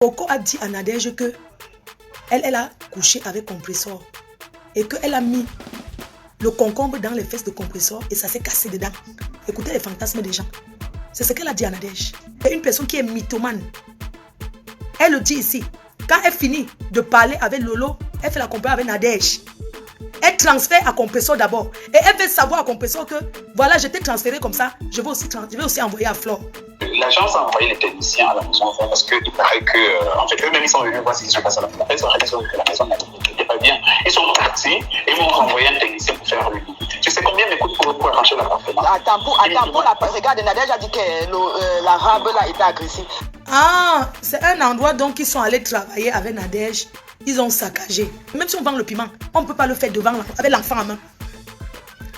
Coco a dit à Nadège que elle a couché avec Compressor et qu'elle a mis le concombre dans les fesses de Compressor et ça s'est cassé dedans. Écoutez les fantasmes des gens. C'est ce qu'elle a dit à Nadège. C'est une personne qui est mythomane. Elle le dit ici. Quand elle finit de parler avec Lolo, elle fait la comparaison avec Nadège. Elle transfère à Compressor d'abord. Et elle fait savoir à Compressor que voilà, je t'ai transféré comme ça, je vais aussi envoyer à Flore. L'agence a envoyé les techniciens à la maison parce qu'il paraît que, en fait, eux-mêmes, ils sont venus voir ce qui se passe à la maison. Ils ont réalisé que la maison n'était pas bien. Ils sont partis et ils m'ont envoyé un technicien pour faire le lit. Tu sais combien m'écoute pour arranger l'appartement? Attends, pour la regarde, Nadège a dit que la rabe là était agressive. Ah, c'est un endroit donc ils sont allés travailler avec Nadège. Ils ont saccagé. Même si on vend le piment, on ne peut pas le faire devant avec l'enfant en main.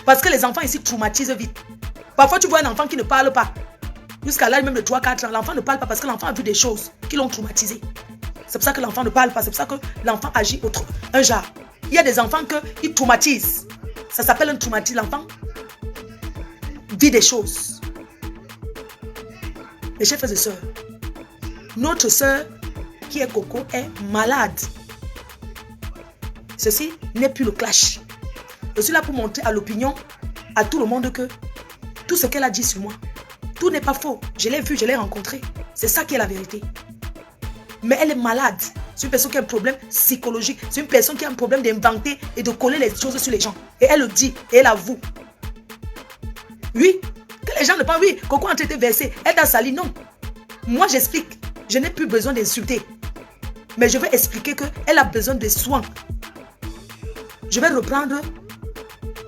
Parce que les enfants ici traumatisent vite. Parfois, tu vois un enfant qui ne parle pas. Jusqu'à l'âge même de 3-4 ans, l'enfant ne parle pas parce que l'enfant a vu des choses qui l'ont traumatisé. C'est pour ça que l'enfant ne parle pas. C'est pour ça que l'enfant agit autre. Un genre. Il y a des enfants qui traumatisent. Ça s'appelle un traumatisme. L'enfant vit des choses. Mes chers frères et sœurs, notre sœur qui est Coco est malade. Ceci n'est plus le clash. Je suis là pour montrer à l'opinion, à tout le monde que tout ce qu'elle a dit sur moi, tout n'est pas faux. Je l'ai vu, je l'ai rencontré. C'est ça qui est la vérité. Mais elle est malade. C'est une personne qui a un problème psychologique. C'est une personne qui a un problème d'inventer et de coller les choses sur les gens. Et elle le dit, et elle avoue. Oui, que les gens ne parlent, oui, Coco a été versé, elle t'a sali, non. Moi j'explique, je n'ai plus besoin d'insulter. Mais je vais expliquer qu'elle a besoin de soins. Je vais reprendre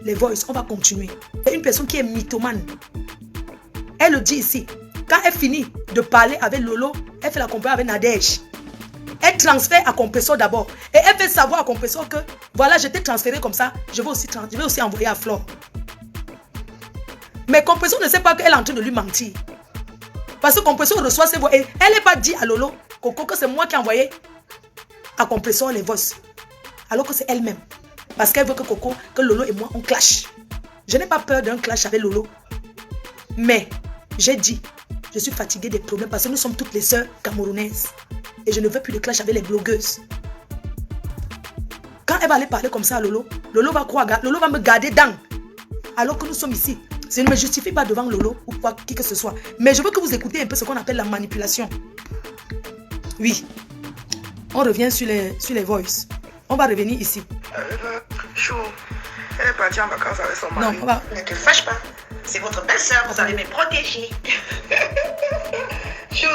les voices, on va continuer. C'est une personne qui est mythomane. Elle le dit ici. Quand elle finit de parler avec Lolo, elle fait la comparaison avec Nadège. Elle transfère à Compressor d'abord. Et elle fait savoir à Compressor que voilà, je t'ai transféré comme ça, je vais aussi envoyer à Flore. Mais Compressor ne sait pas qu'elle est en train de lui mentir. Parce que Compressor reçoit ses voix. Et elle n'est pas dit à Lolo, Coco, que c'est moi qui ai envoyé à Compressor les voix. Alors que c'est elle-même. Parce qu'elle veut que Lolo et moi, on clash. Je n'ai pas peur d'un clash avec Lolo. Mais, j'ai dit, je suis fatiguée des problèmes parce que nous sommes toutes les sœurs camerounaises. Et je ne veux plus de clash avec les blogueuses. Quand elle va aller parler comme ça à Lolo, Lolo va croire, Lolo va me garder dans. Alors que nous sommes ici. Je ne me justifie pas devant Lolo ou quoi qui que ce soit. Mais je veux que vous écoutez un peu ce qu'on appelle la manipulation. Oui. On revient sur les voices. On va revenir ici. Chou, elle est partie en vacances avec son mari. Non, ne te fâche pas. C'est votre belle-sœur, vous allez me protéger. Chou.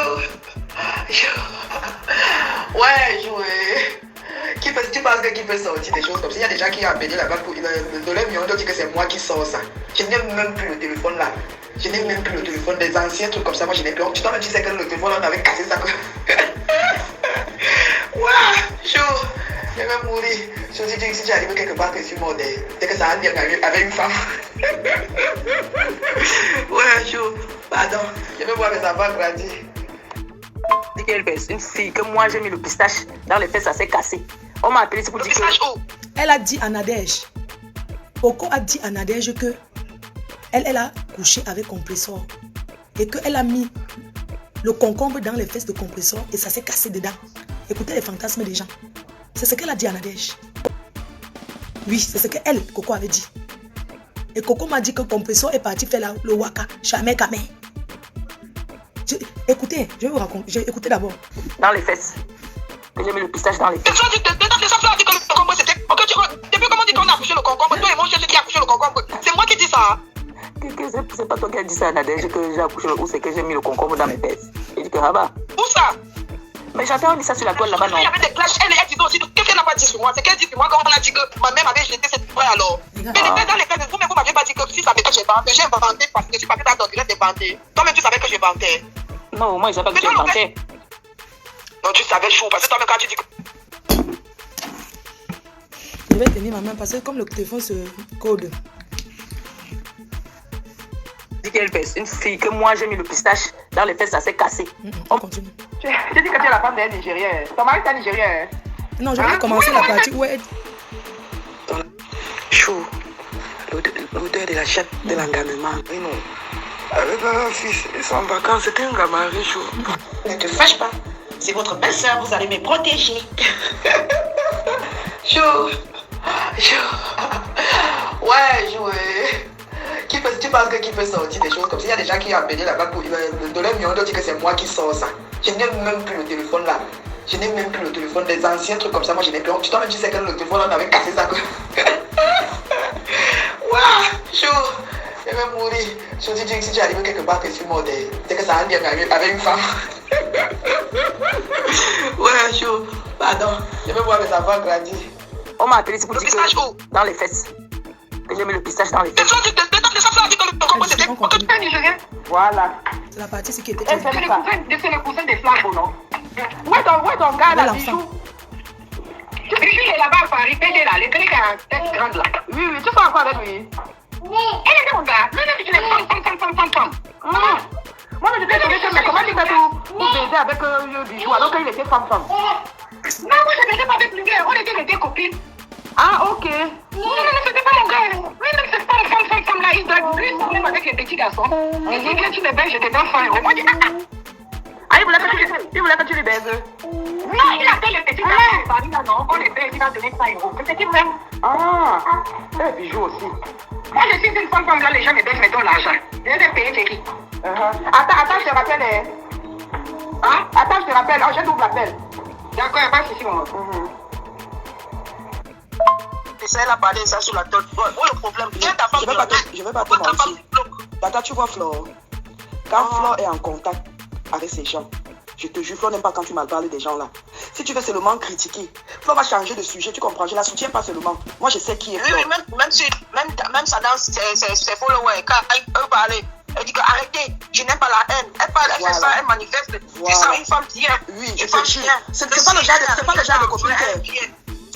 Ouais, Chou. Tu penses que qui peut sortir des choses comme ça? Il y a des gens qui ont appelé là-bas pour $1 million, d'autres disent que c'est moi qui sors ça. Je n'ai même plus le téléphone là. Je n'ai même plus le téléphone des anciens trucs comme ça. Moi, je n'ai plus. Tu sais que le téléphone, on avait cassé ça. Waouh, Chou. Je vais mourir. Si tu arrives quelque part que je suis mort, dès que ça a bien avec une femme. Ouais, Chou. Pardon. Je vais voir mes enfants grandir. Une fille que moi j'ai mis le pistache dans les fesses, ça s'est cassé. On m'a appelé pour dire que... Elle a dit à Nadège. Coco a dit à Nadège que elle a couché avec Compressor et qu'elle a mis le concombre dans les fesses de Compressor et ça s'est cassé dedans. Écoutez les fantasmes des gens. C'est ce qu'elle a dit à Nadège. Oui, c'est ce qu'elle, Coco, avait dit. Et Coco m'a dit que Compressor est parti faire le waka, jamais kamé. Écoutez, je vais vous raconter. Écoutez d'abord. Dans les fesses. J'ai mis le pistache dans les fesses. Depuis comment dit qu'on a accouché le concombre? Toi et mon chef qui a accouché le concombre. C'est moi qui dis ça. C'est pas toi qui as dit ça à Nadège que j'ai accouché ou c'est que j'ai mis le concombre dans mes fesses. J'ai dit que Rabat. Où ça? Mais j'entends dit ça sur la toile là-bas, non? Il y avait des clashs. Elle dit aussi. Qu'est-ce qu'elle n'a pas dit sur moi? C'est qu'elle dit sur moi quand on a dit que ma mère m'avait jeté cette toile alors. Mais dans les fesses, vous-même, vous m'avez pas dit que si ça savez que j'ai inventé parce que je suis pas fait d'ordre, j'ai inventé. Toi-même, tu savais que j'ai inventé. Non, moi, je savais pas que j'ai inventé. Non, tu savais chaud, parce que toi-même, quand tu dis que... Je vais tenir ma main parce que comme le téléphone se code. Dis qu'elle fait une fille que moi, j'ai mis le pistache dans les fesses, ça s'est cassé. On continue. Tu dis que tu es la femme d'un Nigérien. Ton mari est un Nigérien. Non, je vais commencer la partie où elle... Chou, l'odeur de la chatte de l'enganement. Oui, non. Avec un fils, ils sont en vacances, c'était un gabarit chaud. Ne te fâche pas. C'est votre belle-sœur, vous allez me protéger. Chou. Ouais, tu penses qui peut sortir des choses comme ça? Il y a des gens qui ont appelé là-bas pour de leur million, dire que c'est moi qui sors ça. Je n'ai même plus le téléphone là. Je n'ai même plus le téléphone. Des anciens trucs comme ça, moi je n'ai plus. Toi-même, tu sais que le téléphone, on avait cassé ça. Waouh, chou. Je vais mourir. Je te dis que si tu arrives quelque part que tu es mort, c'est que ça a bien avec une femme. Ouais, chou. Pardon. Je vais voir mes enfants grandir. On m'a appelé pour dire que dans les fesses. Que j'ai mis le pistache dans les fesses. Voilà. C'est la partie qui était. C'est le cousin des flambeaux, non? Où est ton gars là, Bijou? Bijou, il est là-bas à Paris, pété là, les gars à grande là. Oui, tu fais encore avec lui? Elle est mon gars. Non, tu l'es femme. Moi, je t'ai trouvé que, mais comment tu fais pour baiser avec Bijou alors qu'il était femme? Non, moi, je n'étais pas avec lui, on était les deux copines. Ah, ok. Non, c'était pas mon gars. Oui, mais c'est pas une femme là, il doit plus même avec les petits garçons. Il dit que tu les baises, j'étais dans le fond. Moi, je dis, il voulait que tu les baises. Non, il appelle les petits garçons. Paris, là, non, on les baise, il va donner 100 €. C'était vrai. Ah, et Bijou aussi. Moi, je suis une femme comme là, les gens me baissent, me donnent l'argent. Je vais payer, c'est qui? Attends, je te rappelle. Attends, je te rappelle. Oh, je t'ouvre l'appel. D'accord, il n'y a pas de souci, maman. Essaye la parler ça sur la tête. Le problème, je vais pas te mentir. Tata, tu vois Flore. Quand Flore est en contact avec ces gens, je te jure, Flore n'aime pas quand tu m'as parlé des gens là. Si tu veux seulement critiquer, Flore va changer de sujet, tu comprends? Je la soutiens pas seulement. Moi, je sais qui est Flore. Oui, même sa danse, ses followers, quand elle peut parler, elle dit que arrêtez, je n'aime pas la haine. Elle parle, elle fait ça, elle manifeste. Tu sens une femme bien. Oui, je te jure. C'est pas le genre de copine qu'elle.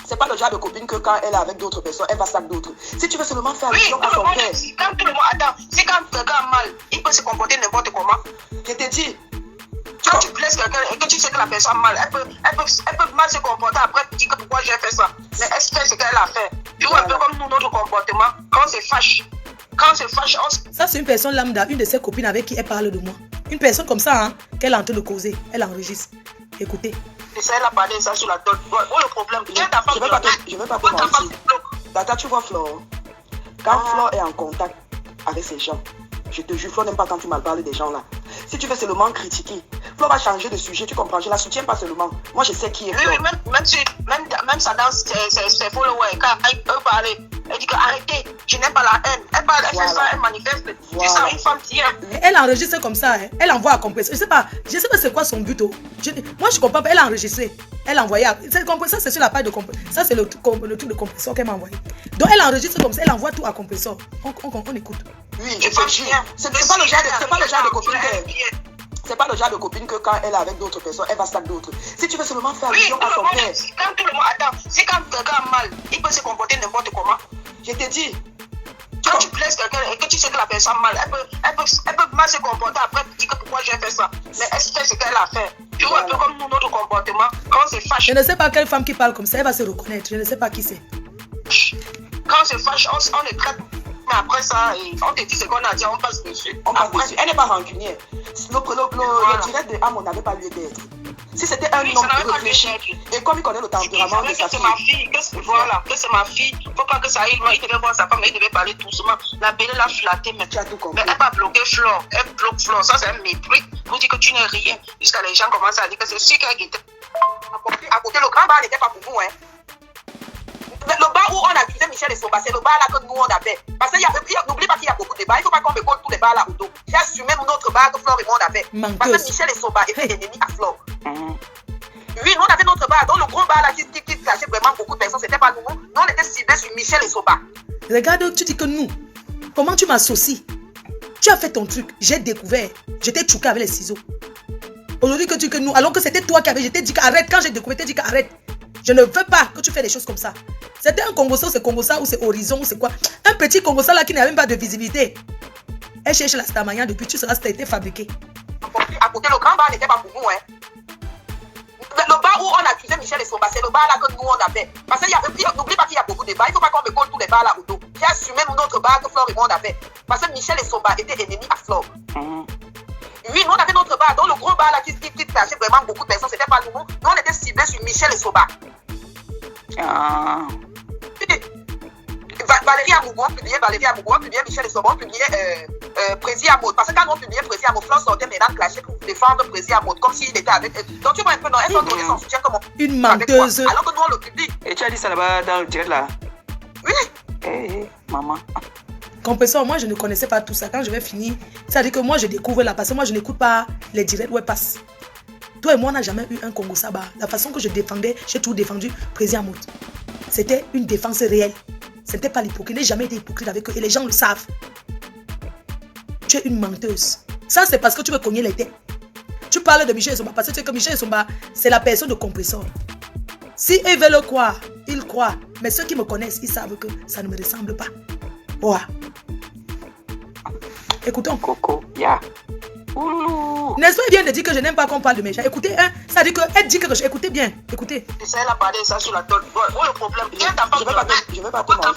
C'est pas le genre de copine que quand elle est avec d'autres personnes, elle va sac d'autres. Si tu veux seulement faire attention à son père. Quand tout le monde attend, c'est quand quelqu'un a mal, il peut se comporter n'importe comment. Je te dis. Quand tu blesses quelqu'un et que tu sais que la personne a mal, elle peut mal se comporter après dire que pourquoi j'ai fait ça. Mais est-ce que c'est ce qu'elle a fait? Tu vois un peu comme nous, notre comportement, quand on se fâche. Ça, c'est une personne lambda, une de ses copines avec qui elle parle de moi. Une personne comme ça, hein, qu'elle est en train de causer, elle enregistre. Écoutez. Essaye la parler ça sur la tête. Le problème, je vais pas te mentir. Tata, tu vois Flore. Quand Flore est en contact avec ces gens, je te jure, Flore n'aime pas quand tu m'as parlé des gens là. Si tu veux seulement critiquer, Flore va changer de sujet, tu comprends? Je la soutiens pas seulement. Moi, je sais qui est Flore. Oui, même sa danse, ses followers, quand elle peut parler, elle dit que arrêtez, je n'aime pas la haine. Elle parle, elle fait ça, elle manifeste. Tu sens une femme bien. Elle enregistre comme ça, hein. Elle envoie à compresseur. Je sais pas c'est quoi son but. Moi, je comprends pas. Elle a enregistré. Elle a envoyé. Ça, c'est sur la page de compresseur. Ça, c'est le truc de compresseur qu'elle m'a envoyé. Donc, elle enregistre comme ça. Elle envoie tout à compresseur. On écoute. Oui, je te jure. C'est pas le genre de copine qu'elle. C'est pas le genre de copine que quand elle est avec d'autres personnes, elle va sac d'autres. Si tu veux seulement faire attention à son père. Quand tout le monde attend, c'est quand quelqu'un a mal, il peut se comporter n'importe comment. Je te dis. Quand tu blesses quelqu'un et que tu sais que la personne a mal, elle peut mal se comporter après dire que pourquoi j'ai fait ça. Mais est-ce que c'est ce qu'elle a fait? Tu vois un peu comme nous, notre comportement, quand on se fâche. Je ne sais pas quelle femme qui parle comme ça, elle va se reconnaître. Je ne sais pas qui c'est. Quand on se fâche, on les traite. Mais après ça, on te dit ce qu'on a dit, on passe dessus. Elle n'est pas rancunière. Le direct de Am, on n'avait pas lieu d'être. Si c'était un homme réfléchi, et comme il connaît le tempérament de sa fille. Que c'est ma fille. Il ne faut pas que ça aille loin. Il devait voir sa femme, il devait parler doucement. La belle l'a flatté, mais tu as tout compris. Mais elle va bloquer Flore. Elle bloque Flore. Ça, c'est un mépris. Vous dites que tu n'es rien. Jusqu'à les gens commencent à dire que c'est sûr qu'elle était. À côté, le grand bar n'était pas pour vous, hein. Le bar où on accusait Michel et Soba, c'est le bar là que nous on avait. Parce qu'il n'oublie pas qu'il y a beaucoup de bars. Il ne faut pas qu'on me colle tous les bars là autour. J'ai assumé notre bar que Flore et moi on avait. Parce que Michel et Soba étaient ennemis à Flore. Oui, nous on avait notre bar. Donc le gros bar là qui cachait vraiment beaucoup de personnes, c'était pas nous. Nous on était ciblés sur Michel et Soba. Regarde, tu dis que nous. Comment tu m'associes? Tu as fait ton truc. J'ai découvert. J'étais chouqué avec les ciseaux. Aujourd'hui que tu dis que nous. Alors que c'était toi qui avais. Je t'ai dit qu'arrête. Quand j'ai découvert, je t'ai dit qu'arrête. Je ne veux pas que tu fais des choses comme ça. C'était un Congossa, c'est Congossa ou c'est Horizon ou c'est quoi? Un petit Congossa là qui n'avait même pas de visibilité. Elle cherche la Stamania depuis tu seras été fabriqué. À côté, le grand bar n'était pas pour nous, hein. Le bar où on accusait Michel et Soba, c'est le bar là que nous on avait. Parce qu'il n'oublie pas qu'il y a beaucoup de bars. Il ne faut pas qu'on me colle tous les bars là autour. J'ai assumé notre bar que Flore et moi on avait. Parce que Michel et Soba étaient ennemis à Flore. Oui, nous on avait notre bar. Donc le gros bar là qui cachait vraiment beaucoup de personnes, c'était pas nous. Nous on était ciblés sur Michel et Soba. Ah. Valérie Amougou, on publiait Valérie Amougou, on publiait Michel et Soba, on publiait Prési Amod. Parce que quand on publiait Prési Amod, Flan sortait maintenant clasher pour défendre Prési Amod, comme s'il était avec. Donc tu vois un peu, non, elles ont donné son soutien comme une menteuse. Alors que nous on le publie. Et tu as dit ça là-bas dans le direct là? Oui. Eh, maman. Compresseur, moi je ne connaissais pas tout ça. Quand je vais finir, c'est-à-dire que moi je découvre là, parce que moi je n'écoute pas les directs où elle passe. Toi et moi on n'a jamais eu un Congo Saba. La façon que je défendais, j'ai tout défendu Prési Amod. C'était une défense réelle. Ce n'était pas l'hypocrite. Je n'ai jamais été hypocrite avec eux et les gens le savent. Tu es une menteuse. Ça, c'est parce que tu veux cogner les têtes. Tu parles de Michel Somba parce que tu sais que Michel Somba, c'est la personne de Compresseur. Si ils veulent le croire, ils croient. Mais ceux qui me connaissent, ils savent que ça ne me ressemble pas. Ouais. Écoutons. Coco, ya. Ouloulou. N'est-ce pas bien de dire que je n'aime pas qu'on parle de mes gens? Écoutez, hein, ça dit qu'elle dit que je... Écoutez bien, écoutez. Elle a parlé ça sur la tôle. Où le problème? Je vais pas te mentir.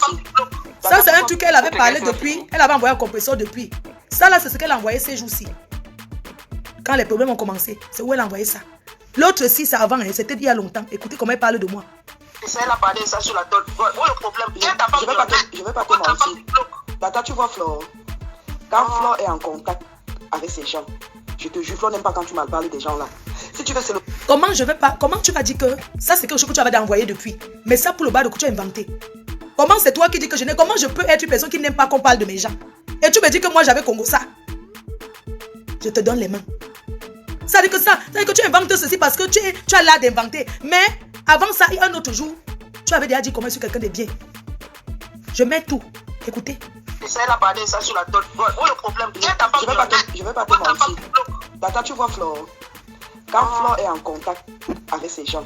Ça, c'est un truc qu'elle avait parlé depuis. Elle avait envoyé un compresseur depuis. Ça, là, c'est ce qu'elle a envoyé ces jours-ci. Quand les problèmes ont commencé, c'est où elle a envoyé ça. L'autre, si c'est avant, c'était il y a longtemps. Écoutez comment elle parle de moi. Elle a parlé ça sur la tôle. Où le problème? Je vais pas te mentir. Tata, tu vois Flore. Quand Flore est en contact avec ces gens, je te jure, Flore n'aime pas quand tu m'as parlé des gens là. Si tu veux, c'est le... Comment tu vas dire que ça, c'est quelque chose que tu avais envoyé depuis. Mais ça, pour le bas de coup, tu as inventé. Comment c'est toi qui dis que je n'ai... Comment je peux être une personne qui n'aime pas qu'on parle de mes gens? Et tu me dis que moi, j'avais Congo ça. Je te donne les mains. Ça dit que ça, ça dit que tu inventes ceci parce que tu as l'air d'inventer. Mais avant ça, un autre jour, tu avais déjà dit comment je suis quelqu'un de bien. Je mets tout. Écoutez. Elle a parlé ça sur la tôle. Où le problème? Je vais pas te mentir. Tata, tu vois Flore. Quand Flore est en contact avec ces gens,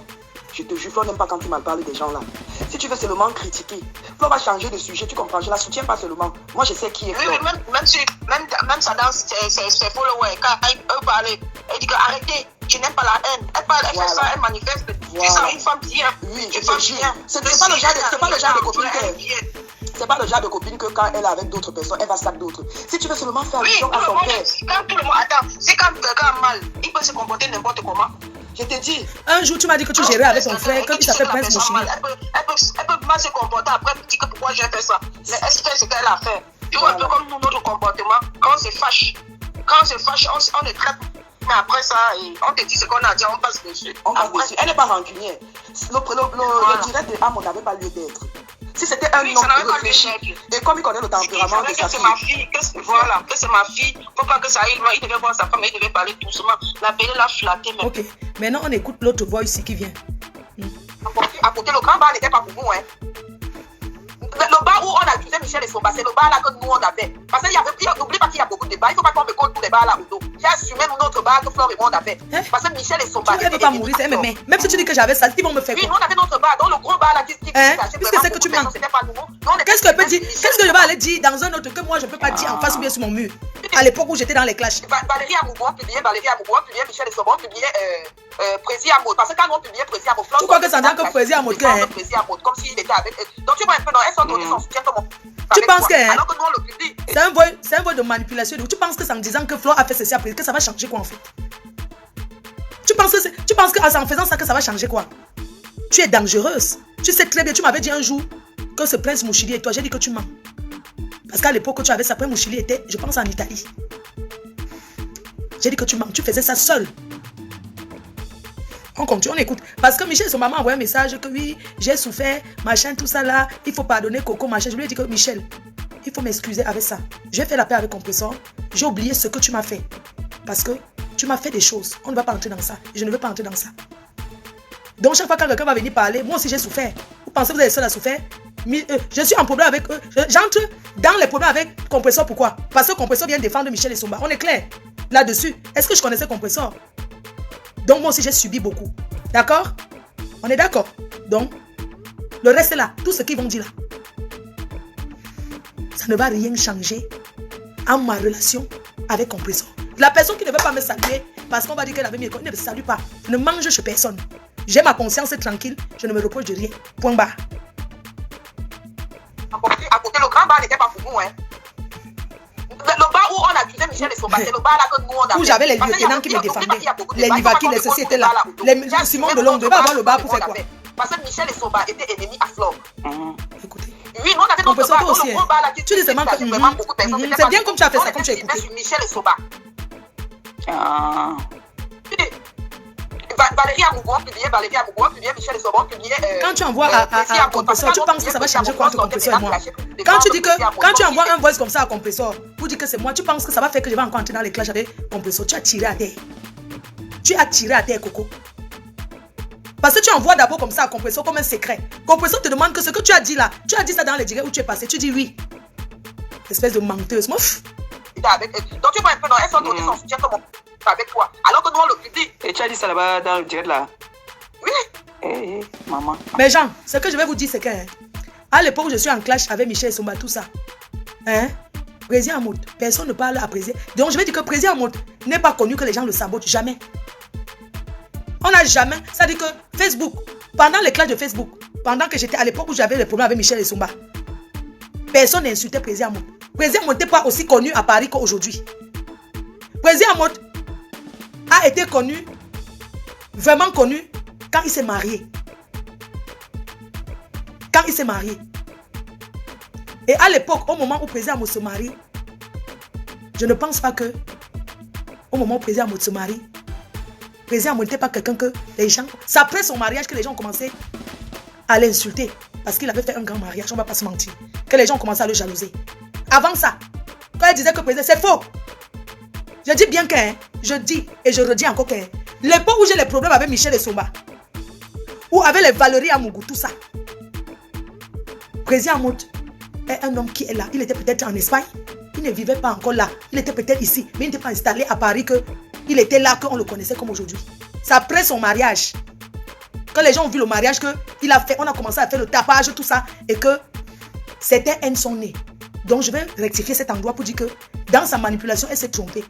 je te jure, Flore n'aime pas quand tu m'as parlé des gens là. Si tu veux seulement critiquer, Flore va changer de sujet, tu comprends? Je la soutiens pas seulement. Moi, je sais qui est Flore. Oui, même ça dans ses followers, quand elle parle, elle dit que arrêtez, je n'aime pas la haine. Elle parle, elle fait ça, elle manifeste. Voilà. C'est ça, une femme bien. Oui, je te jure. C'est pas le genre de copine que... C'est pas le genre de copine que quand elle est avec d'autres personnes, elle va sac d'autres. Si tu veux seulement faire allusion à son père. Quand tout le monde attend, c'est quand quelqu'un a mal, il peut se comporter n'importe comment. Je te dis. Un jour, tu m'as dit que tu gérais avec ton frère, que tu s'appelle Prince Mochili. Elle peut mal se comporter après, elle dit que pourquoi j'ai fait ça. Mais elle fait ce qu'elle a fait. Tu vois, un peu comme nous, notre comportement, quand on se fâche, on le traite. Mais après ça, on te dit ce qu'on a dit, on passe dessus. Elle n'est pas rancunière. Le direct de Amon n'avait pas lieu d'être. Si c'était un homme réfléchi, et comme il connaît le tempérament de sa fille. Voilà, que c'est ma fille. Faut pas que ça aille loin. Il devait voir sa femme, il devait parler doucement. La belle l'a flatté. Ok, maintenant on écoute l'autre voix ici qui vient. À côté, le grand bar n'était pas pour vous, hein. Le bar où on accusait Michel et Somba, c'est le bar là que nous on avait. Parce qu'il y avait, n'oublie pas qu'il y a beaucoup de bars. Il ne faut pas qu'on me compte tous les bars là au dos. Il y a assumé notre bar que Flore et moi on avait. Parce que Michel et Somba. Tu ne peux pas mourir, c'est MMA. Même si tu dis que j'avais ça, ils vont me faire quoi? Oui, nous on avait notre bar, donc le gros bar là qui puisque c'est que tu mens. Qu'est-ce que je peux dire? Qu'est-ce que je vais aller dire dans un autre que moi je ne peux pas dire en face ou bien sur mon mur? À l'époque où j'étais dans les clashs. Valérie Amougou, on publiait Michel et Somba, on publiait Prési Amod. Parce que quand on publiait Prési Amod, tu crois que ça n'a que Prési Amod comme s'il était avec. Donc tu vois un peu, non, elles sont données son soutien comme tu penses que alors que nous on le publie. C'est un vol de manipulation. Tu penses que c'est en disant que Flore a fait ceci après que ça va changer quoi en fait? Tu penses que en faisant ça que ça va changer quoi? Tu es dangereuse. Tu sais très bien, tu m'avais dit un jour que ce Prince Mochili et toi, j'ai dit que tu mens. Parce qu'à l'époque que tu avais ça, Prince Mochili était, je pense, en Italie. J'ai dit que tu mens, tu faisais ça seul. On continue, on écoute. Parce que Michel, son maman a envoyé un message que oui, j'ai souffert, machin, tout ça là, il faut pardonner Coco, machin. Je lui ai dit que Michel, il faut m'excuser avec ça. J'ai fait la paix avec Compresseur. J'ai oublié ce que tu m'as fait. Parce que tu m'as fait des choses. On ne va pas entrer dans ça. Je ne veux pas entrer dans ça. Donc chaque fois que quelqu'un va venir parler, moi aussi j'ai souffert. Vous pensez que vous êtes seul à souffrir? Je suis en problème avec eux. J'entre dans les problèmes avec Compresseur. Pourquoi? Parce que Compresseur vient défendre Michel et Somba. On est clair là-dessus. Est-ce que je connaissais Compresseur? Donc moi aussi j'ai subi beaucoup. D'accord? On est d'accord? Donc, le reste est là. Tout ce qu'ils vont dire là. Ça ne va rien changer en ma relation avec Compresseur. La personne qui ne veut pas me saluer parce qu'on va dire qu'elle avait mieux, ne me salue pas. Ne mange chez personne. J'ai ma conscience tranquille. Je ne me reproche de rien. Point barre. À côté, le grand bar n'était pas pour vous, hein. Le bar où on accusait Michel Michel Essomba, c'est le bar là que nous on a où j'avais les lieutenants qui me défendaient. Les Livaki, les ceci étaient là. Les Simon de Londres, va avoir le bar pour faire quoi? Parce que Michel Essomba était ennemi à Flore. Écoutez. Oui, nous on avait notre bar, le gros bar là qui tu dis seulement que c'est bien comme tu as fait ça, comme tu as écouté. Michel Essomba. Valérie Amougou a publié, Michel Essomba a publié. Quand tu envoies à Compressor, tu penses que ça va changer quoi entre Compressor et moi? Quand tu envoies un voice comme ça à Compressor, pour dire que c'est moi, tu penses que ça va faire que je vais encore entrer dans les clashs avec Compressor? Tu as tiré à terre. Tu as tiré à terre, Coco. Parce que tu envoies d'abord comme ça à Compressor comme un secret. Compressor te demande que ce que tu as dit là, tu as dit ça dans les directs où tu es passé, tu dis oui. Espèce de menteuse. Donc tu vois un peu, non, elles sont données son soutien comme avec toi. Alors que nous on le publie. Et tu as dit ça là-bas dans le direct là? Oui. Maman. Mais Jean, ce que je vais vous dire c'est que à l'époque où je suis en clash avec Michel Essomba, tout ça, Président Amout, personne ne parle à Président. Donc je vais dire que Président Amout n'est pas connu que les gens le sabotent, jamais. On n'a jamais, ça dit que Facebook, pendant les clashs de Facebook, pendant que j'étais à l'époque où j'avais les problèmes avec Michel Essomba, personne n'insultait Président Amout. Président Amout n'était pas aussi connu à Paris qu'aujourd'hui. Président Amout a été connu, vraiment connu, quand il s'est marié. Quand il s'est marié. Et à l'époque, au moment où Président Amout se marie, je ne pense pas que, au moment où Président Amout se marie, Président Amout n'était pas quelqu'un que les gens, c'est après son mariage que les gens ont commencé à l'insulter. Parce qu'il avait fait un grand mariage, on ne va pas se mentir. Que les gens ont commencé à le jalouser. Avant ça, quand il disait que Président, c'est faux. Je dis bien que, je dis et je redis encore que, l'époque où j'ai les problèmes avec Michel Essomba, ou avec les Valérie Amougou, tout ça, Président Amout est un homme qui est là. Il était peut-être en Espagne, il ne vivait pas encore là. Il était peut-être ici, mais il n'était pas installé à Paris qu'il était là, qu'on le connaissait comme aujourd'hui. C'est après son mariage, quand les gens ont vu le mariage qu'il a fait, on a commencé à faire le tapage, tout ça, et que c'était un son nez. Donc je vais rectifier cet endroit pour dire que dans sa manipulation, elle s'est trompée.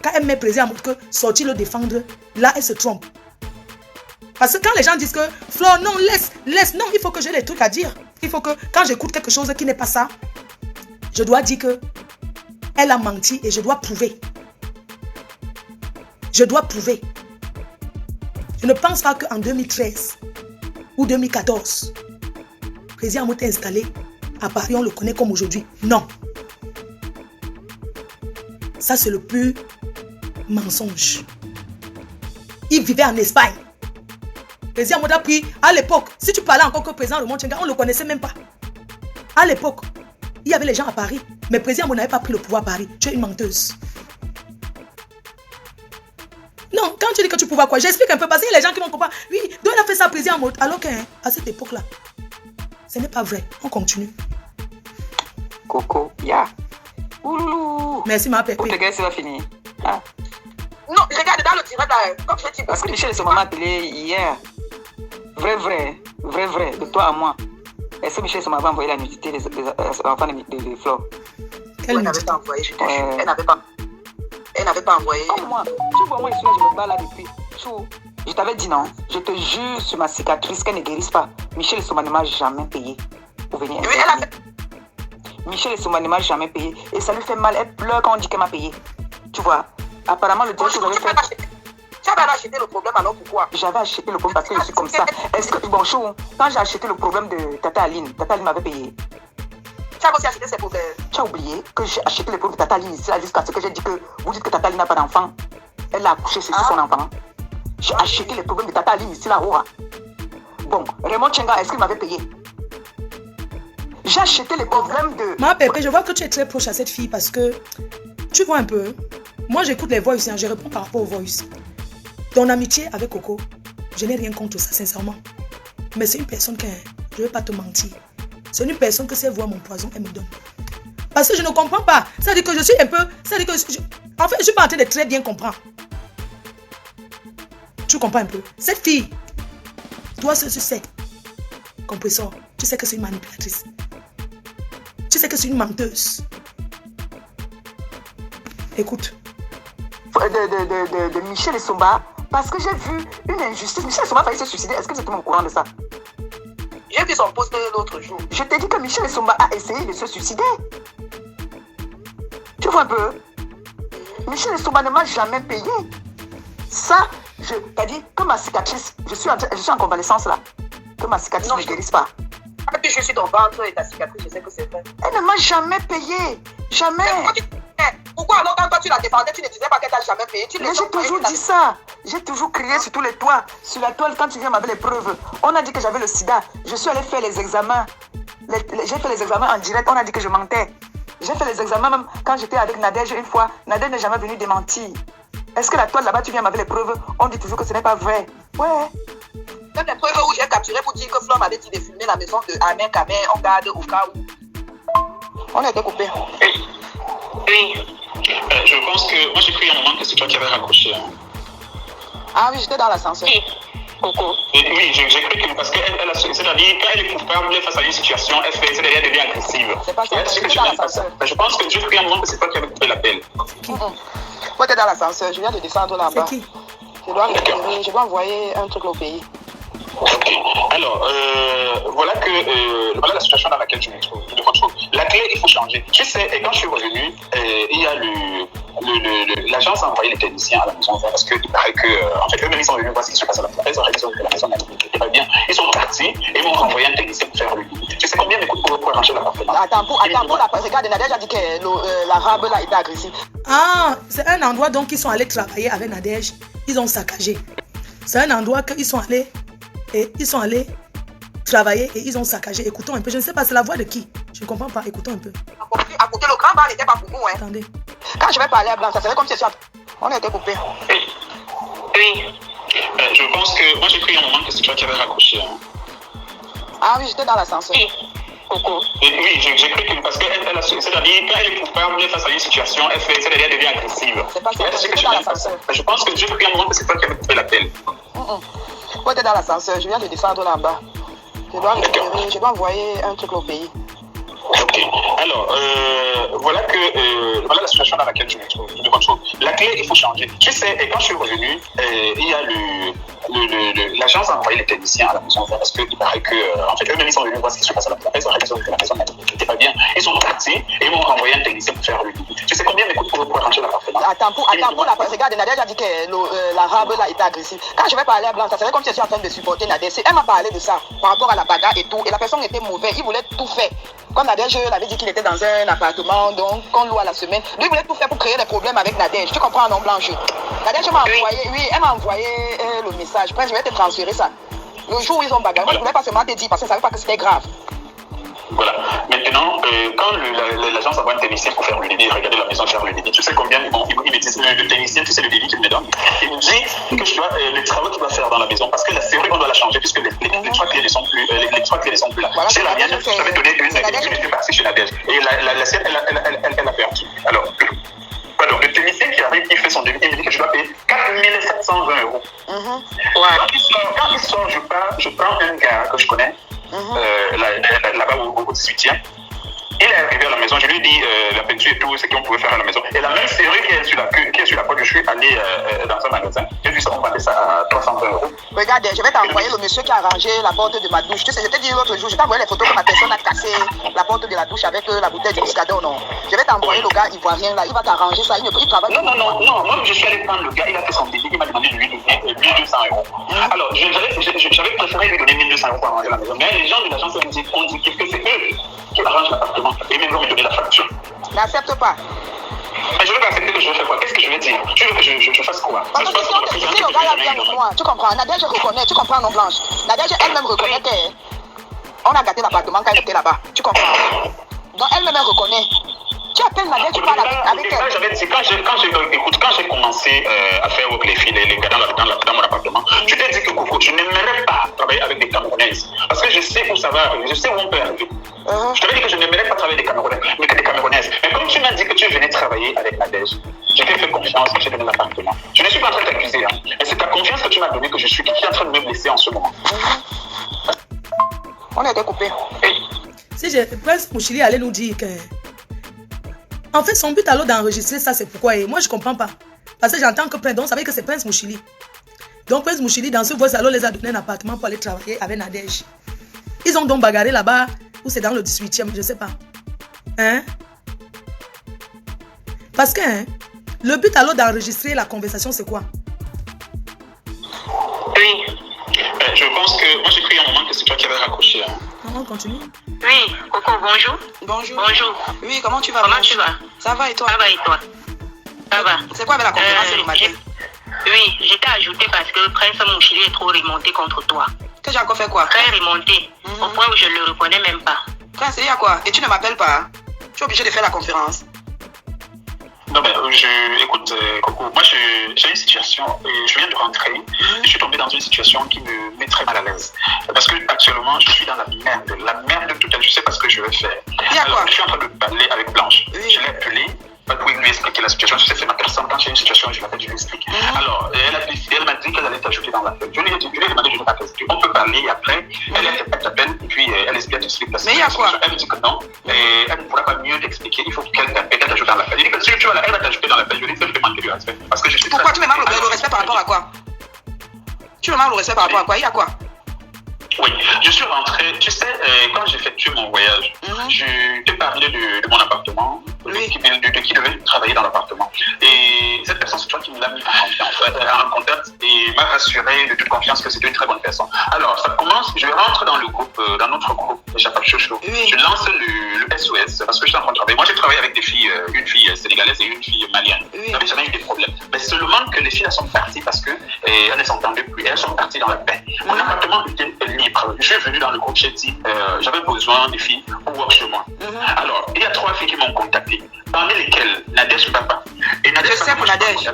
Quand elle met Président Amout que sortir le défendre, là elle se trompe. Parce que quand les gens disent que Flore, non, laisse, non, il faut que j'ai des trucs à dire. Il faut que quand j'écoute quelque chose qui n'est pas ça, je dois dire que elle a menti et je dois prouver. Je dois prouver. Je ne pense pas qu'en 2013 ou 2014, Président Amout est installé à Paris, on le connaît comme aujourd'hui. Non. Ça, c'est le plus mensonge. Il vivait en Espagne. Président Amout a pris, à l'époque, si tu parlais encore que Président Raymond Tchenga, on ne le connaissait même pas. À l'époque, il y avait les gens à Paris, mais Président Amout n'avait pas pris le pouvoir à Paris. Tu es une menteuse. Non, quand tu dis que tu pouvais quoi, j'explique un peu parce qu'il y a les gens qui vont comprendre. Oui, donc il a fait ça Président Amout, alors qu'à cette époque-là, ce n'est pas vrai. On continue. Coco, Ouloulou. Merci ma pépé. Pour te gagner, ça va finir. Hein? Non, regarde dans le direct là, comme je dis. Parce que Michel Essomba m'a appelé hier. Vrai, de toi à moi. Est-ce que Michel Essomba va envoyer la nudité des enfants de Flore? Elle n'avait pas envoyé, je te jure. Elle n'avait pas envoyé. Comme moi, tu vois, moi, je suis là, je me bats là depuis. Je t'avais dit non. Je te jure sur ma cicatrice qu'elle ne guérisse pas. Michel Essomba ne m'a jamais payé pour venir. Oui, elle a fait. Michel Essomba ne m'a jamais payé. Et ça lui fait mal. Elle pleure quand on dit qu'elle m'a payé. Tu vois, apparemment, le direct que j'avais fait. Tu avais acheté le problème, alors pourquoi? J'avais acheté le problème parce que je suis comme ça. Est-ce que, bon, chou, quand j'ai acheté le problème de Tata Aline m'avait payé. Tu as aussi acheté ses problèmes. Tu as oublié que j'ai acheté le problème de Tata Aline ici, là, jusqu'à ce que j'ai dit que vous dites que Tata Aline n'a pas d'enfant. Elle a accouché sur son enfant. J'ai acheté le problème de Tata Aline ici, là, Bon, Raymond Tchenga, est-ce qu'il m'avait payé? J'ai acheté les problèmes de... Ma pépé, je vois que tu es très proche à cette fille parce que, tu vois un peu, moi j'écoute les voices, je réponds par rapport aux voices. Ton amitié avec Coco, je n'ai rien contre ça, sincèrement. Mais c'est une personne que, je ne vais pas te mentir, c'est une personne que c'est voir mon poison, elle me donne. Parce que je ne comprends pas. Ça veut dire que je suis un peu... Ça veut dire que en fait, je ne suis pas en train de très bien comprendre. Tu comprends un peu? Cette fille, toi seul tu sais, Compressor, tu sais que c'est une manipulatrice. Tu sais que c'est une menteuse. Écoute. De Michel Essomba, parce que j'ai vu une injustice. Michel Essomba a failli se suicider. Est-ce que vous êtes au courant de ça? J'ai vu son post l'autre jour. Je t'ai dit que Michel Essomba a essayé de se suicider. Tu vois un peu? Michel Essoba ne m'a jamais payé. Ça, t'as dit que ma cicatrice, je suis en convalescence là, que ma cicatrice ne guérisse pas. Et puis je suis ton ventre et ta cicatrice, je sais que c'est vrai. Elle ne m'a jamais payé. Jamais. Pourquoi alors quand toi tu la défendais, tu ne disais pas qu'elle t'a jamais payé? Mais j'ai toujours dit ça. J'ai toujours crié sur tous les toits. Sur la toile, quand tu viens m'avait les preuves. On a dit que j'avais le sida. Je suis allée faire les examens. J'ai fait les examens en direct. On a dit que je mentais. J'ai fait les examens même quand j'étais avec Nadège une fois. Nadège n'est jamais venu démentir. Est-ce que la toile là-bas, tu viens m'avait les preuves? On dit toujours que ce n'est pas vrai. Ouais. Même les preuves où j'ai capturé pour dire que Flo m'avait dit de filmer la maison de Amen Kamer, on garde au cas où. On a été coupé. Oui. Je pense que moi j'ai cru à un moment que c'est toi qui avais raccroché. Ah oui, j'étais dans l'ascenseur. Coco. Oui, j'ai cru que parce qu'elle a c'est-à-dire quand elle est coupable face à une situation, elle devient agressive. C'est pas ça, j'étais dans l'ascenseur. Je pense que j'ai cru à un moment que c'est toi qui avais coupé l'appel. Moi, t'es dans l'ascenseur, je viens de descendre là-bas. C'est qui? Je dois envoyer un truc au pays. Ok. Alors, voilà la situation dans laquelle je me trouve. La clé, il faut changer. Tu sais, et quand je suis revenu, il y a l'agence a envoyé les techniciens à la maison parce qu'il paraît que, en fait, eux-mêmes, ils sont venus voir ce qui se passe à la maison. Ils ont vu que la maison n'était pas bien. Ils sont partis et m'ont envoyé un technicien pour faire le lit. Tu sais combien de coûts pour arranger l'appartement? Attends, regarde, Nadège a dit que l'arabe là était agressif. Ah, c'est un endroit donc ils sont allés travailler avec Nadège. Ils ont saccagé. C'est un endroit qu'ils sont allés. Et ils sont allés travailler et ils ont saccagé. Écoutons un peu. Je ne sais pas, c'est la voix de qui? Je ne comprends pas. Écoutons un peu. À côté, le grand bar n'était pas pour nous. Hein. Attendez. Quand je vais parler à Blanc, ça serait comme si on a été coupé. Oui. Je pense que moi j'ai cru à un moment que c'est toi qui avais raccroché. Ah oui, j'étais dans l'ascenseur. Coco. Oui, j'ai cru que parce qu'elle a c'est-à-dire quand elle est coupable face à une situation, elle devient agressive. C'est pas ça, j'étais dans l'ascenseur. Je pense que j'ai cru à un moment que c'est toi qui avais coupé l'appel. Moi, t'es dans l'ascenseur, je viens de descendre là-bas. Je dois envoyer un truc au pays. Ok. Alors, voilà la situation dans laquelle je me trouve. La clé, il faut changer. Tu sais, et quand je suis revenu, il y a l'agence a envoyé les techniciens à la maison parce qu'il paraît que, en fait, eux-mêmes, ils sont venus voir ce qui se passe à la maison. Ils ont vu que la maison n'était pas bien. Ils sont partis et m'ont envoyé un technicien pour faire le lit. Tu sais combien de coûts pour arranger l'appartement? Attends, regarde, Nadège a dit que l'arabe là était agressif. Quand je vais parler à Blanc, ça serait comme si je suis en train de supporter Nadège. Elle m'a parlé de ça par rapport à la bagarre et tout. Et la personne était mauvaise. Il voulait tout faire. Comme Nadège l'avait dit qu'il était dans un appartement, donc qu'on loue à la semaine. Lui, il voulait tout faire pour créer des problèmes avec Nadège. Tu comprends, non, Blanche? Nadège m'a envoyé, elle m'a envoyé le message. Après, je vais te transférer ça. Le jour où ils ont bagarré, moi, je ne voulais pas seulement te dire parce que je ne savais pas que c'était grave. Voilà. Maintenant, quand l'agence envoie un technicien pour faire le débit, regarder la maison, faire le débit, tu sais combien il me dit, le technicien, tu sais le débit qu'il me donne. Il me dit que je dois, les travaux qu'il doit faire dans la maison, parce que la serrure, on doit la changer, puisque les trois clés ne sont plus, les trois clés ne sont plus là. Voilà, c'est la mienne, je t'avais donné une, je suis parti chez Nadège. Et la sienne, elle a perdu. Alors, pardon, le technicien qui arrive, il fait son débit, il me dit que je dois payer 4 720 €. Quand il sort, je prends un gars que je connais, là-bas au 18e. Il est arrivé à la maison, je lui ai dit la peinture et tout, ce qu'on pouvait faire à la maison. Et la même serrure qui est sur la porte, je suis allé dans un magasin. J'ai vu ça, on vendait ça à 320 €. Regarde, je vais t'envoyer le monsieur qui a rangé la porte de ma douche. Tu sais, je t'ai dit l'autre jour, je t'ai envoyé les photos que ma personne a cassé la porte de la douche avec la bouteille de Muscadon, non. Je vais t'envoyer le gars ivoirien là, il va t'arranger ça, il travaille. Non, moi je suis allé prendre le gars, il a fait son débit, il m'a demandé de lui donner 1200 €. Alors, j'avais préféré lui donner 1200 € pour arranger la maison. Mais les gens de l'agence ont dit que c'est eux qui arrangent l'appartement et même vont me donner la facture. N'accepte pas. Mais je veux pas accepter que je vais faire quoi? Qu'est-ce que je vais dire? Tu veux que je fasse quoi? Parce que si le gars là vient de moi, tu comprends? Nadège reconnaît, tu comprends, non, Blanche? Nadège elle-même reconnaît qu'on a gâté l'appartement quand elle était là-bas. Tu comprends? Donc elle-même reconnaît. Tu appelles Nadège, tu parles avec elle. Quand j'ai commencé à faire les filles, les gars dans mon appartement, je t'ai dit que Coco, je n'aimerais pas travailler avec des Camerounaises. Parce que je sais où ça va arriver, je sais où on peut arriver. Je t'avais dit que je n'aimerais pas travailler avec des Camerounaises. Mais comme tu m'as dit que tu venais travailler avec Nadège, je t'ai fait confiance et j'ai donné l'appartement. Je ne suis pas en train de t'accuser, hein. Mais c'est ta confiance que tu m'as donnée que je suis en train de me blesser en ce moment. On a été coupé. Si Prince Mouchili allait nous dire que... En fait, son but alors d'enregistrer ça, c'est pourquoi. Et moi, je ne comprends pas. Parce que j'entends que Prince, donc ça veut dire que c'est Prince Mouchili. Donc Prince Mouchili, dans ce voice, alors les a donné un appartement pour aller travailler avec Nadège. Ils ont donc bagarré là-bas, ou c'est dans le 18e, je ne sais pas. Hein? Parce que, Le but alors d'enregistrer la conversation, c'est quoi? Oui. Je pense que... Moi, j'ai cru à un moment que c'est toi qui avais raccroché. Hein. On continue. Oui, Coco, bonjour. Bonjour. Bonjour. Oui, comment tu vas? Comment tu vas? Ça va et toi? Ça va et toi? Ça va. C'est quoi avec la conférence le matin? Oui, j'étais ajouté parce que Prince Mouchili est trop remonté contre toi. Que j'ai encore fait quoi? Très remonté, au point où je ne le reconnais même pas. Prince, il y a quoi? Et tu ne m'appelles pas? Tu es obligé de faire la conférence. Non, mais écoute, Coco, moi j'ai une situation, je viens de rentrer, je suis tombé dans une situation qui me met très mal à l'aise. Parce que actuellement, je suis dans la merde totale, je sais pas ce que je vais faire. Alors, je suis en train de parler avec Blanche. Oui. Je l'ai appelée pour lui expliquer la situation. Je sais que c'est ma personne, quand j'ai une situation, je l'appelle, je lui explique. Alors, elle m'a dit qu'elle allait t'ajouter dans l'appel. Je lui ai demandé, je ne sais pas on peut parler après. Elle t'appelle, et puis elle explique t'expliquer la situation. Mais il y a quoi? Elle me dit que non, elle ne pourra pas mieux t'expliquer, il faut qu'elle t'ajoute dans l'appel. Elle dit que si tu vois, elle va t'ajouter dans l'appel. Je lui ai dit que je demande du respect. Parce que je suis. Pourquoi tu me demandes le respect par rapport à quoi? Tu me demandes le respect par rapport à quoi? Il y a quoi? Oui, je suis rentré, tu sais, quand j'ai effectué mon voyage, je t'ai parlé de mon appartement, de qui devait travailler dans l'appartement. Et cette personne, c'est toi qui me l'a mis en contact et m'a rassuré de toute confiance que c'était une très bonne personne. Alors, ça commence, je rentre dans le groupe, dans notre groupe, j'appelle Chocho. Je lance le SOS parce que je suis en train de travailler. Moi, j'ai travaillé avec des filles, une fille sénégalaise et une fille malienne. Je n'avais jamais eu des problèmes. Mais seulement que les filles, elles sont parties parce qu'elles ne s'entendaient plus. Elles sont parties dans la paix. Mon appartement était libre. Je suis venu dans le groupe, j'ai dit, j'avais besoin des filles pour voir chez moi. Alors, il y a 3 filles qui m'ont contacté, parmi lesquelles Nadège Papa. Et Nadège je sais pour Nadège.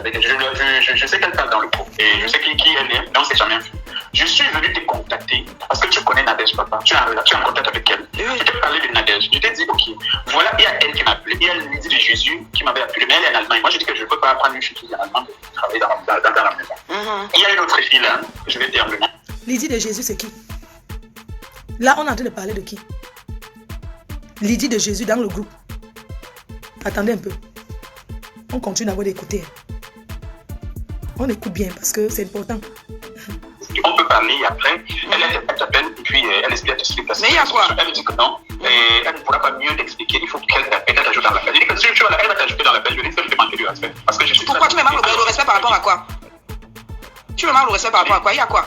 Je sais qu'elle parle dans le groupe et je sais qui elle est, mais on ne s'est jamais vu. Je suis venu te contacter parce que tu connais Nadège Papa, tu es en contact avec elle. Je t'ai parlé de Nadège, je t'ai dit, ok, voilà, il y a elle qui m'a appelé, il y a Lydie de Jésus qui m'avait appelé, mais elle est en Allemagne. Moi, je dis que je ne peux pas prendre une fille qui est en Allemagne pour travailler dans la maison. Il y a une autre fille là, je vais terminer. Lydie de Jésus, c'est qui? Là, on est en train de parler de qui? Lydie de Jésus dans le groupe. Attendez un peu. On continue d'abord d'écouter. On écoute bien parce que c'est important. On peut parler après. Elle t'appelle et puis elle explique la situation. Mais il y a quoi? Elle me dit que non. Elle ne pourra pas mieux t'expliquer. Il faut qu'elle t'ajoute dans l'appel. Elle dit que si tu vois, elle va t'ajouter dans l'appel. Je dis que je demande du respect. Parce que je suis. Pourquoi tu me demandes le respect par rapport à quoi? Tu me demandes le respect par rapport à quoi? Il y a quoi?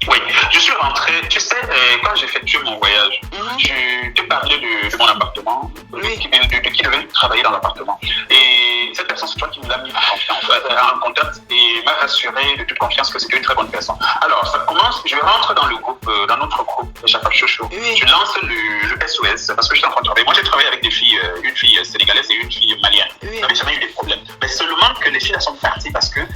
Oui, je suis rentré, tu sais, quand j'ai effectué mon voyage, je t'ai parlé de mon appartement, de qui devait travailler dans l'appartement. Et cette personne, c'est toi qui me l'a mis en contact et m'a rassuré de toute confiance que c'était une très bonne personne. Alors, ça commence, je rentre dans le groupe, dans notre groupe, j'appelle Chocho. Je lance le SOS parce que je suis en train de travailler. Moi, j'ai travaillé avec des filles, une fille sénégalaise et une fille malienne. Je n'avais jamais eu des problèmes. Mais seulement que les filles, elles sont parties parce qu'elles